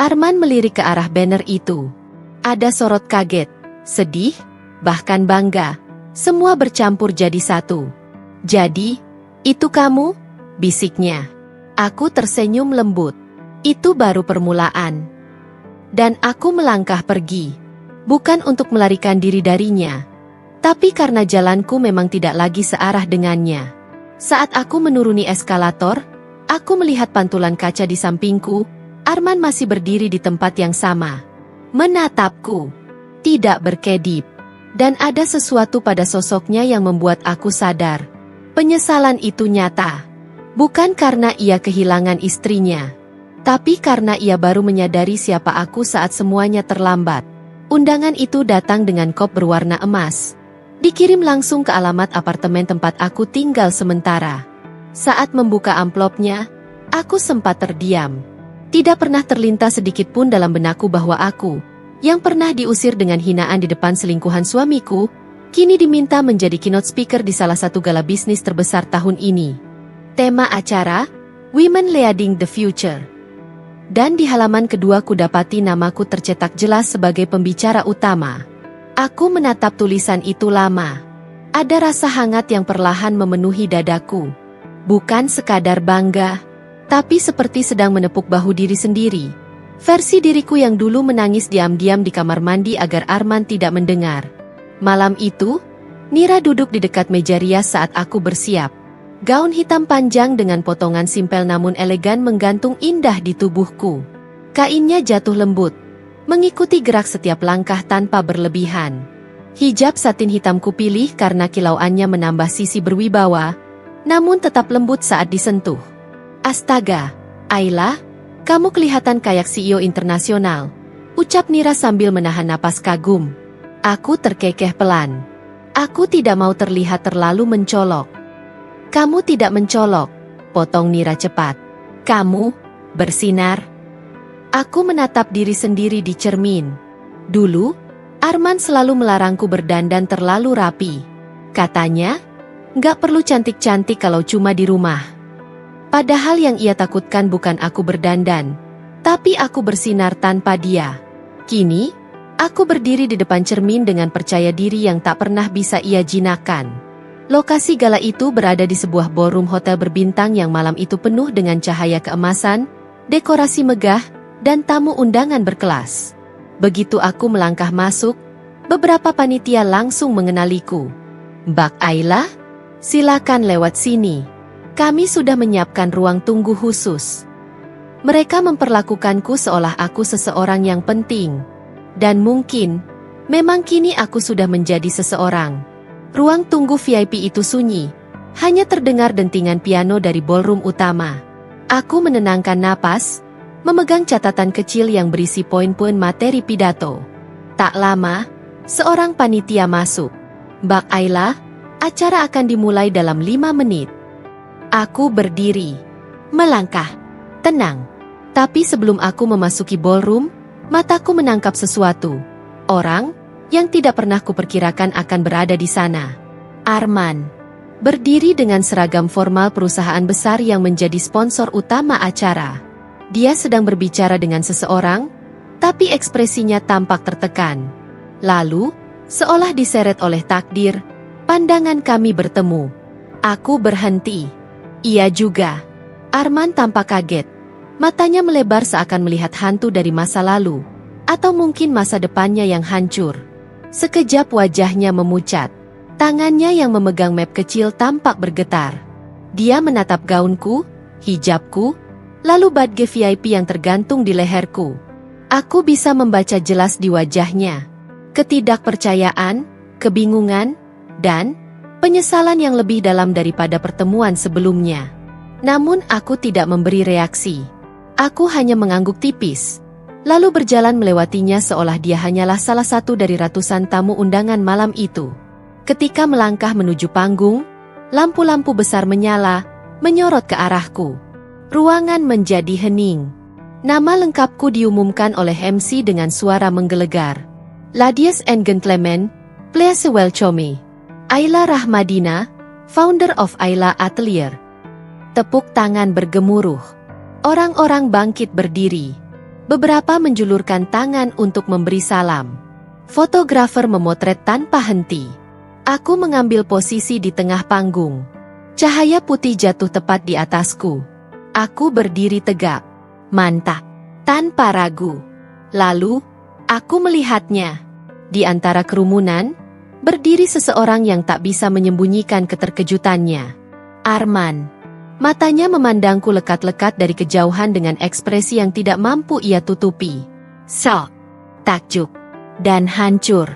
Arman melirik ke arah banner itu. Ada sorot kaget, sedih, bahkan bangga. Semua bercampur jadi satu. Jadi, itu kamu? Bisiknya. Aku tersenyum lembut. Itu baru permulaan. Dan aku melangkah pergi. Bukan untuk melarikan diri darinya, tapi karena jalanku memang tidak lagi searah dengannya. Saat aku menuruni eskalator, aku melihat pantulan kaca di sampingku. Arman masih berdiri di tempat yang sama, menatapku, tidak berkedip. Dan ada sesuatu pada sosoknya yang membuat aku sadar. Penyesalan itu nyata. Bukan karena ia kehilangan istrinya, tapi karena ia baru menyadari siapa aku saat semuanya terlambat. Undangan itu datang dengan kop berwarna emas. Dikirim langsung ke alamat apartemen tempat aku tinggal sementara. Saat membuka amplopnya, aku sempat terdiam. Tidak pernah terlintas sedikit pun dalam benakku bahwa aku, yang pernah diusir dengan hinaan di depan selingkuhan suamiku, kini diminta menjadi keynote speaker di salah satu gala bisnis terbesar tahun ini. Tema acara, Women Leading the Future. Dan di halaman kedua kudapati namaku tercetak jelas sebagai pembicara utama. Aku menatap tulisan itu lama. Ada rasa hangat yang perlahan memenuhi dadaku. Bukan sekadar bangga, tapi seperti sedang menepuk bahu diri sendiri. Versi diriku yang dulu menangis diam-diam di kamar mandi agar Arman tidak mendengar. Malam itu, Nira duduk di dekat meja rias saat aku bersiap. Gaun hitam panjang dengan potongan simpel namun elegan menggantung indah di tubuhku. Kainnya jatuh lembut, mengikuti gerak setiap langkah tanpa berlebihan. Hijab satin hitam kupilih karena kilauannya menambah sisi berwibawa, namun tetap lembut saat disentuh. Astaga, Ayla, kamu kelihatan kayak CEO internasional, ucap Nira sambil menahan napas kagum. Aku terkekeh pelan. Aku tidak mau terlihat terlalu mencolok. Kamu tidak mencolok, potong Nira cepat. Kamu bersinar. Aku menatap diri sendiri di cermin. Dulu, Arman selalu melarangku berdandan terlalu rapi. Katanya, nggak perlu cantik-cantik kalau cuma di rumah. Padahal yang ia takutkan bukan aku berdandan, tapi aku bersinar tanpa dia. Kini, aku berdiri di depan cermin dengan percaya diri yang tak pernah bisa ia jinakkan. Lokasi gala itu berada di sebuah ballroom hotel berbintang yang malam itu penuh dengan cahaya keemasan, dekorasi megah, dan tamu undangan berkelas. Begitu aku melangkah masuk, beberapa panitia langsung mengenaliku. Mbak Ayla, silakan lewat sini. Kami sudah menyiapkan ruang tunggu khusus. Mereka memperlakukanku seolah aku seseorang yang penting. Dan mungkin, memang kini aku sudah menjadi seseorang. Ruang tunggu VIP itu sunyi, hanya terdengar dentingan piano dari ballroom utama. Aku menenangkan napas, memegang catatan kecil yang berisi poin-poin materi pidato. Tak lama, seorang panitia masuk. Mbak Ayla, acara akan dimulai dalam 5 menit. Aku berdiri, melangkah, tenang. Tapi sebelum aku memasuki ballroom, mataku menangkap sesuatu. Orang yang tidak pernah kuperkirakan akan berada di sana. Arman, berdiri dengan seragam formal perusahaan besar yang menjadi sponsor utama acara. Dia sedang berbicara dengan seseorang, tapi ekspresinya tampak tertekan. Lalu, seolah diseret oleh takdir, pandangan kami bertemu. Aku berhenti. Ia juga. Arman tampak kaget. Matanya melebar seakan melihat hantu dari masa lalu, atau mungkin masa depannya yang hancur. Sekejap wajahnya memucat. Tangannya yang memegang map kecil tampak bergetar. Dia menatap gaunku, hijabku, lalu badge VIP yang tergantung di leherku. Aku bisa membaca jelas di wajahnya. Ketidakpercayaan, kebingungan, dan penyesalan yang lebih dalam daripada pertemuan sebelumnya. Namun aku tidak memberi reaksi. Aku hanya mengangguk tipis, lalu berjalan melewatinya seolah dia hanyalah salah satu dari ratusan tamu undangan malam itu. Ketika melangkah menuju panggung, lampu-lampu besar menyala, menyorot ke arahku. Ruangan menjadi hening. Nama lengkapku diumumkan oleh MC dengan suara menggelegar. Ladies and gentlemen, please welcome Ayla Rahmadina, founder of Ayla Atelier. Tepuk tangan bergemuruh. Orang-orang bangkit berdiri. Beberapa menjulurkan tangan untuk memberi salam. Fotografer memotret tanpa henti. Aku mengambil posisi di tengah panggung. Cahaya putih jatuh tepat di atasku. Aku berdiri tegak, mantap, tanpa ragu. Lalu, aku melihatnya. Di antara kerumunan, berdiri seseorang yang tak bisa menyembunyikan keterkejutannya. Arman. Matanya memandangku lekat-lekat dari kejauhan dengan ekspresi yang tidak mampu ia tutupi. Shock, takjub, dan hancur.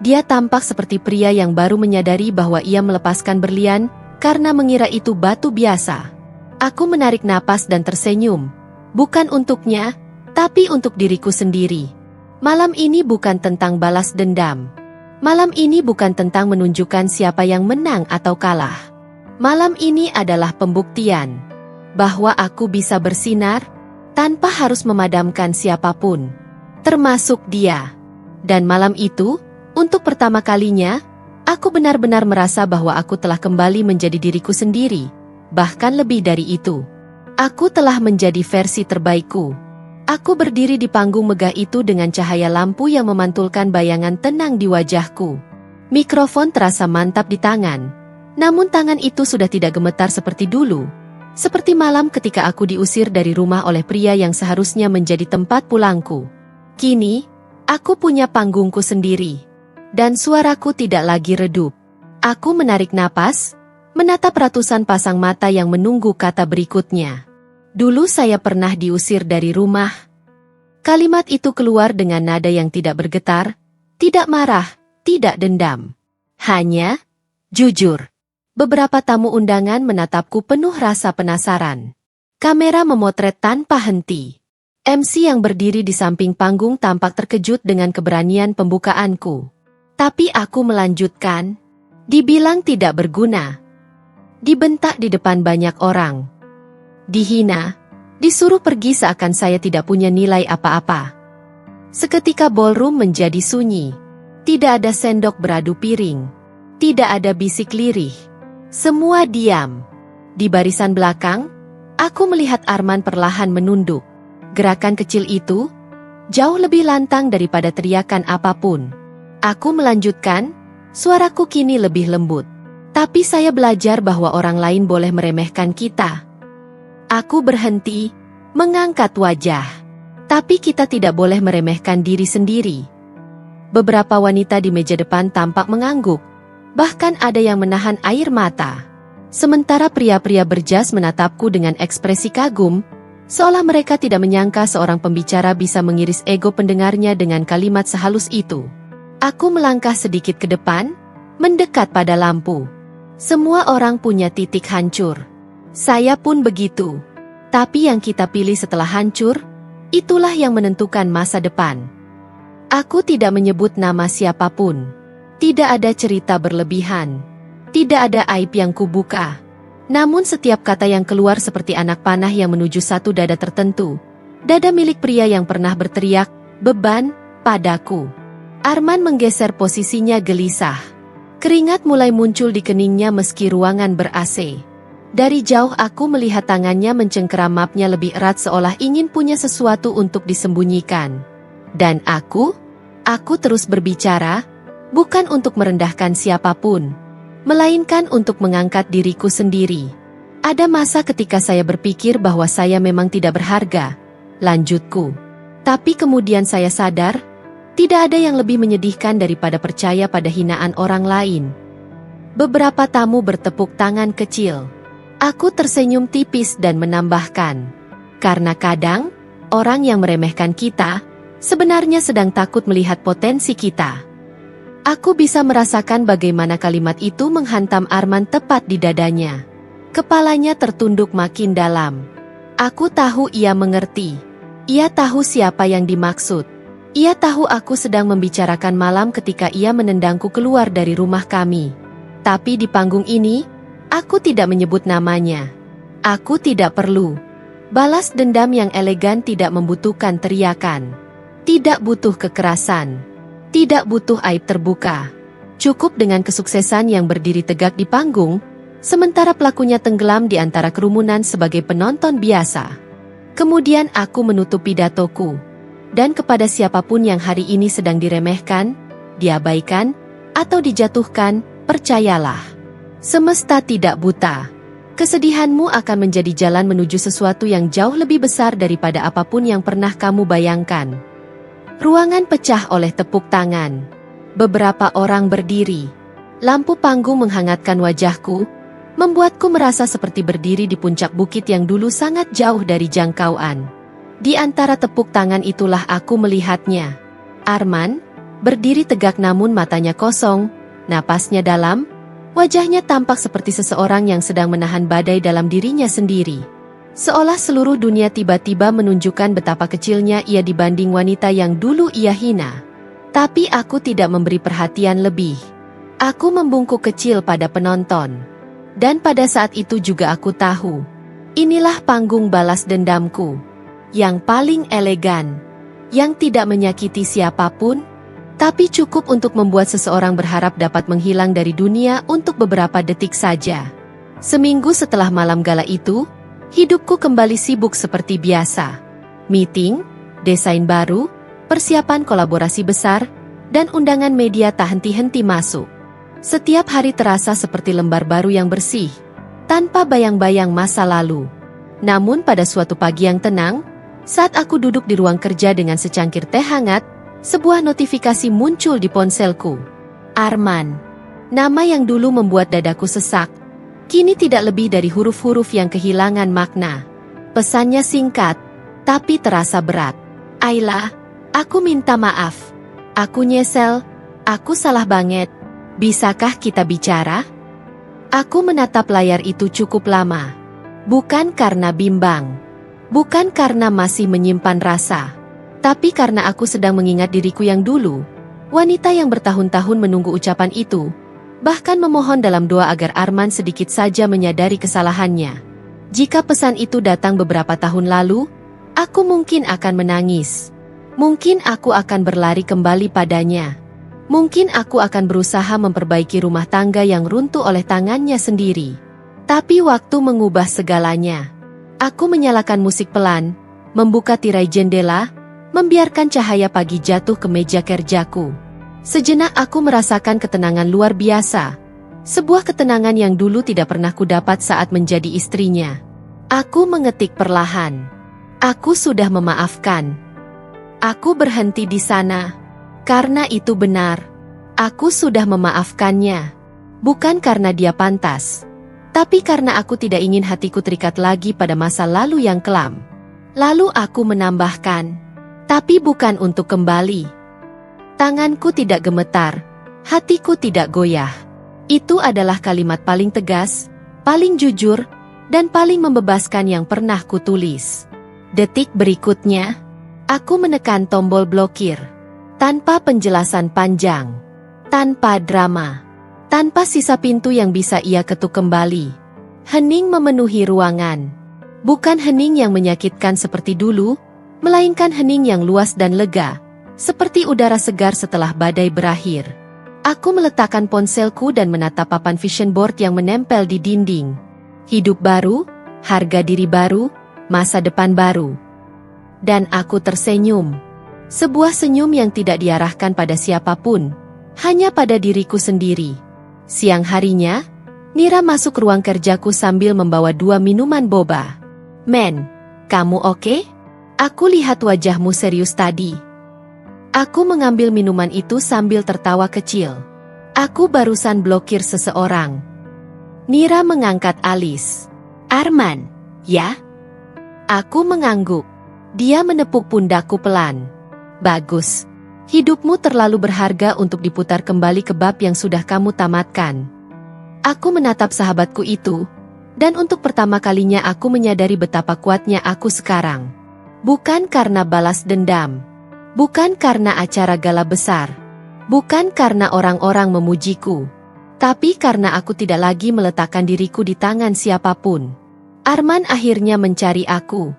Dia tampak seperti pria yang baru menyadari bahwa ia melepaskan berlian karena mengira itu batu biasa. Aku menarik napas dan tersenyum. Bukan untuknya, tapi untuk diriku sendiri. Malam ini bukan tentang balas dendam. Malam ini bukan tentang menunjukkan siapa yang menang atau kalah. Malam ini adalah pembuktian bahwa aku bisa bersinar tanpa harus memadamkan siapapun, termasuk dia. Dan malam itu, untuk pertama kalinya, aku benar-benar merasa bahwa aku telah kembali menjadi diriku sendiri. Bahkan lebih dari itu, aku telah menjadi versi terbaikku. Aku berdiri di panggung megah itu dengan cahaya lampu yang memantulkan bayangan tenang di wajahku. Mikrofon terasa mantap di tangan. Namun tangan itu sudah tidak gemetar seperti dulu. Seperti malam ketika aku diusir dari rumah oleh pria yang seharusnya menjadi tempat pulangku. Kini, aku punya panggungku sendiri. Dan suaraku tidak lagi redup. Aku menarik napas, menatap ratusan pasang mata yang menunggu kata berikutnya. Dulu saya pernah diusir dari rumah. Kalimat itu keluar dengan nada yang tidak bergetar, tidak marah, tidak dendam. Hanya, jujur. Beberapa tamu undangan menatapku penuh rasa penasaran. Kamera memotret tanpa henti. MC yang berdiri di samping panggung tampak terkejut dengan keberanian pembukaanku. Tapi aku melanjutkan. Dibilang tidak berguna. Dibentak di depan banyak orang. Dihina, disuruh pergi seakan saya tidak punya nilai apa-apa. Seketika ballroom menjadi sunyi. Tidak ada sendok beradu piring. Tidak ada bisik lirih. Semua diam. Di barisan belakang, aku melihat Arman perlahan menunduk. Gerakan kecil itu jauh lebih lantang daripada teriakan apapun. Aku melanjutkan, suaraku kini lebih lembut. Tapi saya belajar bahwa orang lain boleh meremehkan kita. Aku berhenti, mengangkat wajah. Tapi kita tidak boleh meremehkan diri sendiri. Beberapa wanita di meja depan tampak mengangguk. Bahkan ada yang menahan air mata. Sementara pria-pria berjas menatapku dengan ekspresi kagum, seolah mereka tidak menyangka seorang pembicara bisa mengiris ego pendengarnya dengan kalimat sehalus itu. Aku melangkah sedikit ke depan, mendekat pada lampu. Semua orang punya titik hancur. Saya pun begitu. Tapi yang kita pilih setelah hancur, itulah yang menentukan masa depan. Aku tidak menyebut nama siapapun. Tidak ada cerita berlebihan. Tidak ada aib yang kubuka. Namun setiap kata yang keluar seperti anak panah yang menuju satu dada tertentu. Dada milik pria yang pernah berteriak, beban, padaku. Arman menggeser posisinya gelisah. Keringat mulai muncul di keningnya meski ruangan ber-AC. Dari jauh aku melihat tangannya mencengkeram mapnya lebih erat seolah ingin punya sesuatu untuk disembunyikan. Dan aku terus berbicara, bukan untuk merendahkan siapapun, melainkan untuk mengangkat diriku sendiri. Ada masa ketika saya berpikir bahwa saya memang tidak berharga, lanjutku. Tapi kemudian saya sadar, tidak ada yang lebih menyedihkan daripada percaya pada hinaan orang lain. Beberapa tamu bertepuk tangan kecil. Aku tersenyum tipis dan menambahkan, karena kadang, orang yang meremehkan kita, sebenarnya sedang takut melihat potensi kita. Aku bisa merasakan bagaimana kalimat itu menghantam Arman tepat di dadanya. Kepalanya tertunduk makin dalam. Aku tahu ia mengerti. Ia tahu siapa yang dimaksud. Ia tahu aku sedang membicarakan malam ketika ia menendangku keluar dari rumah kami. Tapi di panggung ini, aku tidak menyebut namanya. Aku tidak perlu. Balas dendam yang elegan tidak membutuhkan teriakan. Tidak butuh kekerasan. Tidak butuh aib terbuka. Cukup dengan kesuksesan yang berdiri tegak di panggung, sementara pelakunya tenggelam di antara kerumunan sebagai penonton biasa. Kemudian aku menutup pidatoku. Dan kepada siapapun yang hari ini sedang diremehkan, diabaikan, atau dijatuhkan, percayalah. Semesta tidak buta. Kesedihanmu akan menjadi jalan menuju sesuatu yang jauh lebih besar daripada apapun yang pernah kamu bayangkan. Ruangan pecah oleh tepuk tangan. Beberapa orang berdiri. Lampu panggung menghangatkan wajahku, membuatku merasa seperti berdiri di puncak bukit yang dulu sangat jauh dari jangkauan. Di antara tepuk tangan itulah aku melihatnya. Arman, berdiri tegak namun matanya kosong, napasnya dalam, wajahnya tampak seperti seseorang yang sedang menahan badai dalam dirinya sendiri. Seolah seluruh dunia tiba-tiba menunjukkan betapa kecilnya ia dibanding wanita yang dulu ia hina. Tapi aku tidak memberi perhatian lebih. Aku membungkuk kecil pada penonton. Dan pada saat itu juga aku tahu. Inilah panggung balas dendamku. Yang paling elegan. Yang tidak menyakiti siapapun. Tapi cukup untuk membuat seseorang berharap dapat menghilang dari dunia untuk beberapa detik saja. Seminggu setelah malam gala itu, hidupku kembali sibuk seperti biasa. Meeting, desain baru, persiapan kolaborasi besar, dan undangan media tak henti-henti masuk. Setiap hari terasa seperti lembar baru yang bersih, tanpa bayang-bayang masa lalu. Namun pada suatu pagi yang tenang, saat aku duduk di ruang kerja dengan secangkir teh hangat, sebuah notifikasi muncul di ponselku. Arman. Nama yang dulu membuat dadaku sesak, kini tidak lebih dari huruf-huruf yang kehilangan makna. Pesannya singkat, tapi terasa berat. Ayla, aku minta maaf. Aku nyesel, aku salah banget. Bisakah kita bicara? Aku menatap layar itu cukup lama. Bukan karena bimbang. Bukan karena masih menyimpan rasa. Tapi karena aku sedang mengingat diriku yang dulu. Wanita yang bertahun-tahun menunggu ucapan itu. Bahkan memohon dalam doa agar Arman sedikit saja menyadari kesalahannya. Jika pesan itu datang beberapa tahun lalu, aku mungkin akan menangis. Mungkin aku akan berlari kembali padanya. Mungkin aku akan berusaha memperbaiki rumah tangga yang runtuh oleh tangannya sendiri. Tapi waktu mengubah segalanya. Aku menyalakan musik pelan, membuka tirai jendela, membiarkan cahaya pagi jatuh ke meja kerjaku. Sejenak aku merasakan ketenangan luar biasa. Sebuah ketenangan yang dulu tidak pernah kudapat saat menjadi istrinya. Aku mengetik perlahan. Aku sudah memaafkan. Aku berhenti di sana. Karena itu benar. Aku sudah memaafkannya. Bukan karena dia pantas. Tapi karena aku tidak ingin hatiku terikat lagi pada masa lalu yang kelam. Lalu aku menambahkan. Tapi bukan untuk kembali. Tanganku tidak gemetar. Hatiku tidak goyah. Itu adalah kalimat paling tegas, paling jujur, dan paling membebaskan yang pernah kutulis. Detik berikutnya, aku menekan tombol blokir. Tanpa penjelasan panjang, tanpa drama, tanpa sisa pintu yang bisa ia ketuk kembali. Hening memenuhi ruangan. Bukan hening yang menyakitkan seperti dulu, melainkan hening yang luas dan lega, seperti udara segar setelah badai berakhir. Aku meletakkan ponselku dan menatap papan vision board yang menempel di dinding. Hidup baru, harga diri baru, masa depan baru. Dan aku tersenyum. Sebuah senyum yang tidak diarahkan pada siapapun, hanya pada diriku sendiri. Siang harinya, Nira masuk ruang kerjaku sambil membawa 2 minuman boba. Men, kamu oke? Aku lihat wajahmu serius tadi. Aku mengambil minuman itu sambil tertawa kecil. Aku barusan blokir seseorang. Nira mengangkat alis. Arman, ya? Aku mengangguk. Dia menepuk pundakku pelan. Bagus. Hidupmu terlalu berharga untuk diputar kembali ke bab yang sudah kamu tamatkan. Aku menatap sahabatku itu, dan untuk pertama kalinya aku menyadari betapa kuatnya aku sekarang. Bukan karena balas dendam. Bukan karena acara gala besar. Bukan karena orang-orang memujiku. Tapi karena aku tidak lagi meletakkan diriku di tangan siapapun. Arman akhirnya mencari aku.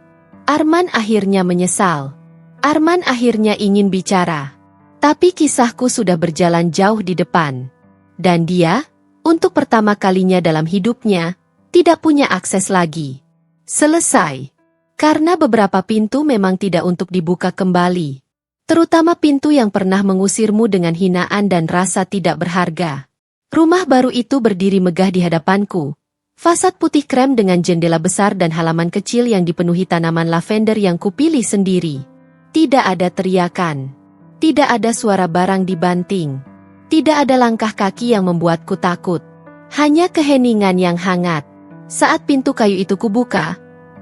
Arman akhirnya menyesal. Arman akhirnya ingin bicara. Tapi kisahku sudah berjalan jauh di depan. Dan dia, untuk pertama kalinya dalam hidupnya, tidak punya akses lagi. Selesai. Karena beberapa pintu memang tidak untuk dibuka kembali. Terutama pintu yang pernah mengusirmu dengan hinaan dan rasa tidak berharga. Rumah baru itu berdiri megah di hadapanku. Fasad putih krem dengan jendela besar dan halaman kecil yang dipenuhi tanaman lavender yang kupilih sendiri. Tidak ada teriakan. Tidak ada suara barang dibanting. Tidak ada langkah kaki yang membuatku takut. Hanya keheningan yang hangat. Saat pintu kayu itu kubuka,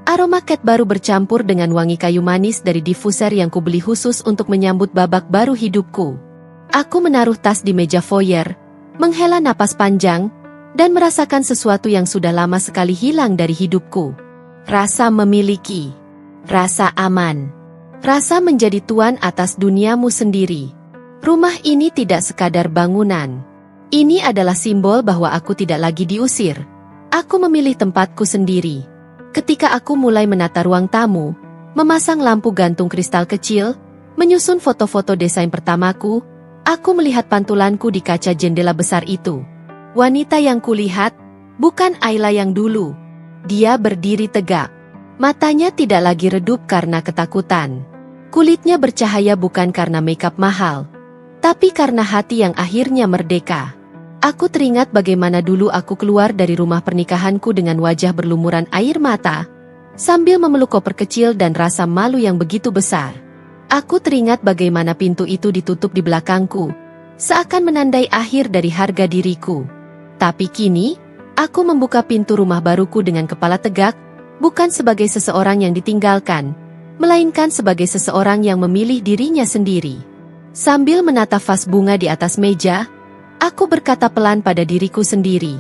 aroma cat baru bercampur dengan wangi kayu manis dari diffuser yang kubeli khusus untuk menyambut babak baru hidupku. Aku menaruh tas di meja foyer, menghela napas panjang, dan merasakan sesuatu yang sudah lama sekali hilang dari hidupku. Rasa memiliki. Rasa aman. Rasa menjadi tuan atas duniamu sendiri. Rumah ini tidak sekadar bangunan. Ini adalah simbol bahwa aku tidak lagi diusir. Aku memilih tempatku sendiri. Ketika aku mulai menata ruang tamu, memasang lampu gantung kristal kecil, menyusun foto-foto desain pertamaku, aku melihat pantulanku di kaca jendela besar itu. Wanita yang kulihat, bukan Ayla yang dulu. Dia berdiri tegak. Matanya tidak lagi redup karena ketakutan. Kulitnya bercahaya bukan karena makeup mahal, tapi karena hati yang akhirnya merdeka. Aku teringat bagaimana dulu aku keluar dari rumah pernikahanku dengan wajah berlumuran air mata, sambil memeluk koper kecil dan rasa malu yang begitu besar. Aku teringat bagaimana pintu itu ditutup di belakangku, seakan menandai akhir dari harga diriku. Tapi kini, aku membuka pintu rumah baruku dengan kepala tegak, bukan sebagai seseorang yang ditinggalkan, melainkan sebagai seseorang yang memilih dirinya sendiri. Sambil menatap vas bunga di atas meja, aku berkata pelan pada diriku sendiri.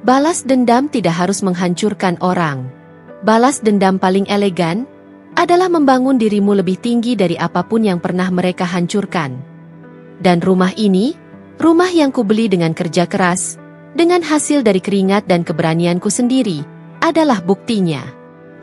Balas dendam tidak harus menghancurkan orang. Balas dendam paling elegan adalah membangun dirimu lebih tinggi dari apapun yang pernah mereka hancurkan. Dan rumah ini, rumah yang kubeli dengan kerja keras, dengan hasil dari keringat dan keberanianku sendiri, adalah buktinya.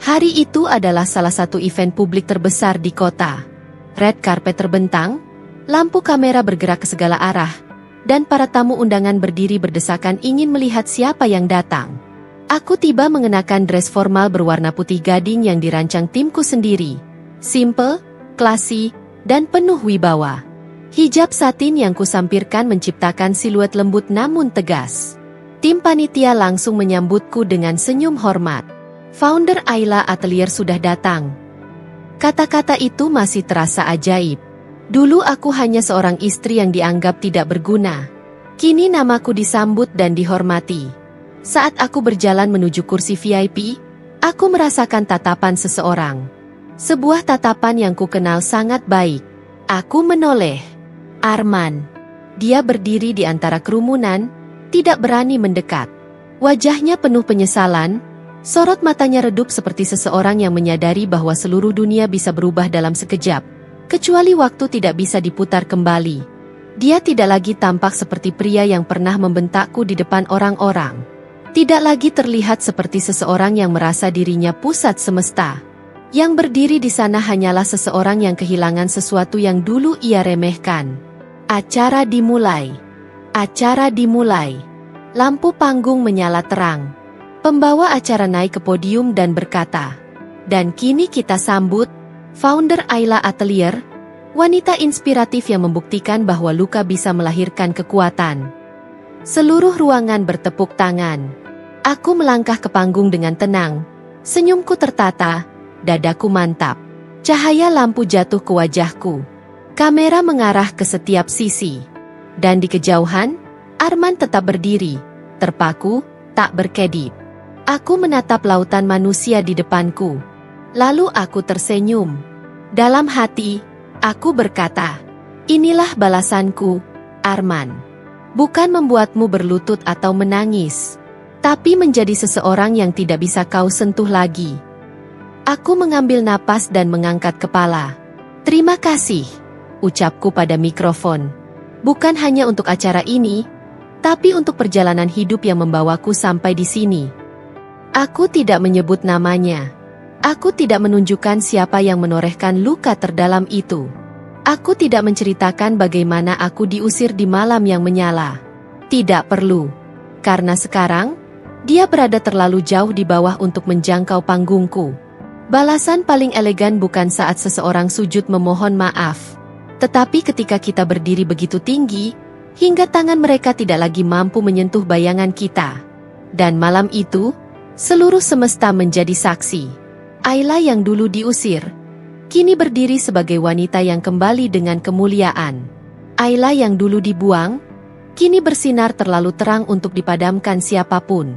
Hari itu adalah salah satu event publik terbesar di kota. Red carpet terbentang, lampu kamera bergerak ke segala arah, dan para tamu undangan berdiri berdesakan ingin melihat siapa yang datang. Aku tiba mengenakan dress formal berwarna putih gading yang dirancang timku sendiri. Simple, klasi, dan penuh wibawa. Hijab satin yang kusampirkan menciptakan siluet lembut namun tegas. Tim panitia langsung menyambutku dengan senyum hormat. Founder Ayla Atelier sudah datang. Kata-kata itu masih terasa ajaib. Dulu aku hanya seorang istri yang dianggap tidak berguna. Kini namaku disambut dan dihormati. Saat aku berjalan menuju kursi VIP, aku merasakan tatapan seseorang. Sebuah tatapan yang kukenal sangat baik. Aku menoleh. Arman. Dia berdiri di antara kerumunan, tidak berani mendekat. Wajahnya penuh penyesalan, sorot matanya redup seperti seseorang yang menyadari bahwa seluruh dunia bisa berubah dalam sekejap, kecuali waktu tidak bisa diputar kembali. Dia tidak lagi tampak seperti pria yang pernah membentakku di depan orang-orang. Tidak lagi terlihat seperti seseorang yang merasa dirinya pusat semesta. Yang berdiri di sana hanyalah seseorang yang kehilangan sesuatu yang dulu ia remehkan. Acara dimulai. Acara dimulai. Lampu panggung menyala terang. Pembawa acara naik ke podium dan berkata, "Dan kini kita sambut founder Ayla Atelier, wanita inspiratif yang membuktikan bahwa luka bisa melahirkan kekuatan." Seluruh ruangan bertepuk tangan. Aku melangkah ke panggung dengan tenang. Senyumku tertata, dadaku mantap. Cahaya lampu jatuh ke wajahku. Kamera mengarah ke setiap sisi. Dan di kejauhan, Arman tetap berdiri, terpaku, tak berkedip. Aku menatap lautan manusia di depanku. Lalu aku tersenyum. Dalam hati, aku berkata, "Inilah balasanku, Arman. Bukan membuatmu berlutut atau menangis, tapi menjadi seseorang yang tidak bisa kau sentuh lagi." Aku mengambil napas dan mengangkat kepala. "Terima kasih," ucapku pada mikrofon. Bukan hanya untuk acara ini, tapi untuk perjalanan hidup yang membawaku sampai di sini. Aku tidak menyebut namanya. Aku tidak menunjukkan siapa yang menorehkan luka terdalam itu. Aku tidak menceritakan bagaimana aku diusir di malam yang menyala. Tidak perlu. Karena sekarang, dia berada terlalu jauh di bawah untuk menjangkau panggungku. Balasan paling elegan bukan saat seseorang sujud memohon maaf, tetapi ketika kita berdiri begitu tinggi, hingga tangan mereka tidak lagi mampu menyentuh bayangan kita. Dan malam itu, seluruh semesta menjadi saksi. Ayla yang dulu diusir, kini berdiri sebagai wanita yang kembali dengan kemuliaan. Ayla yang dulu dibuang, kini bersinar terlalu terang untuk dipadamkan siapapun.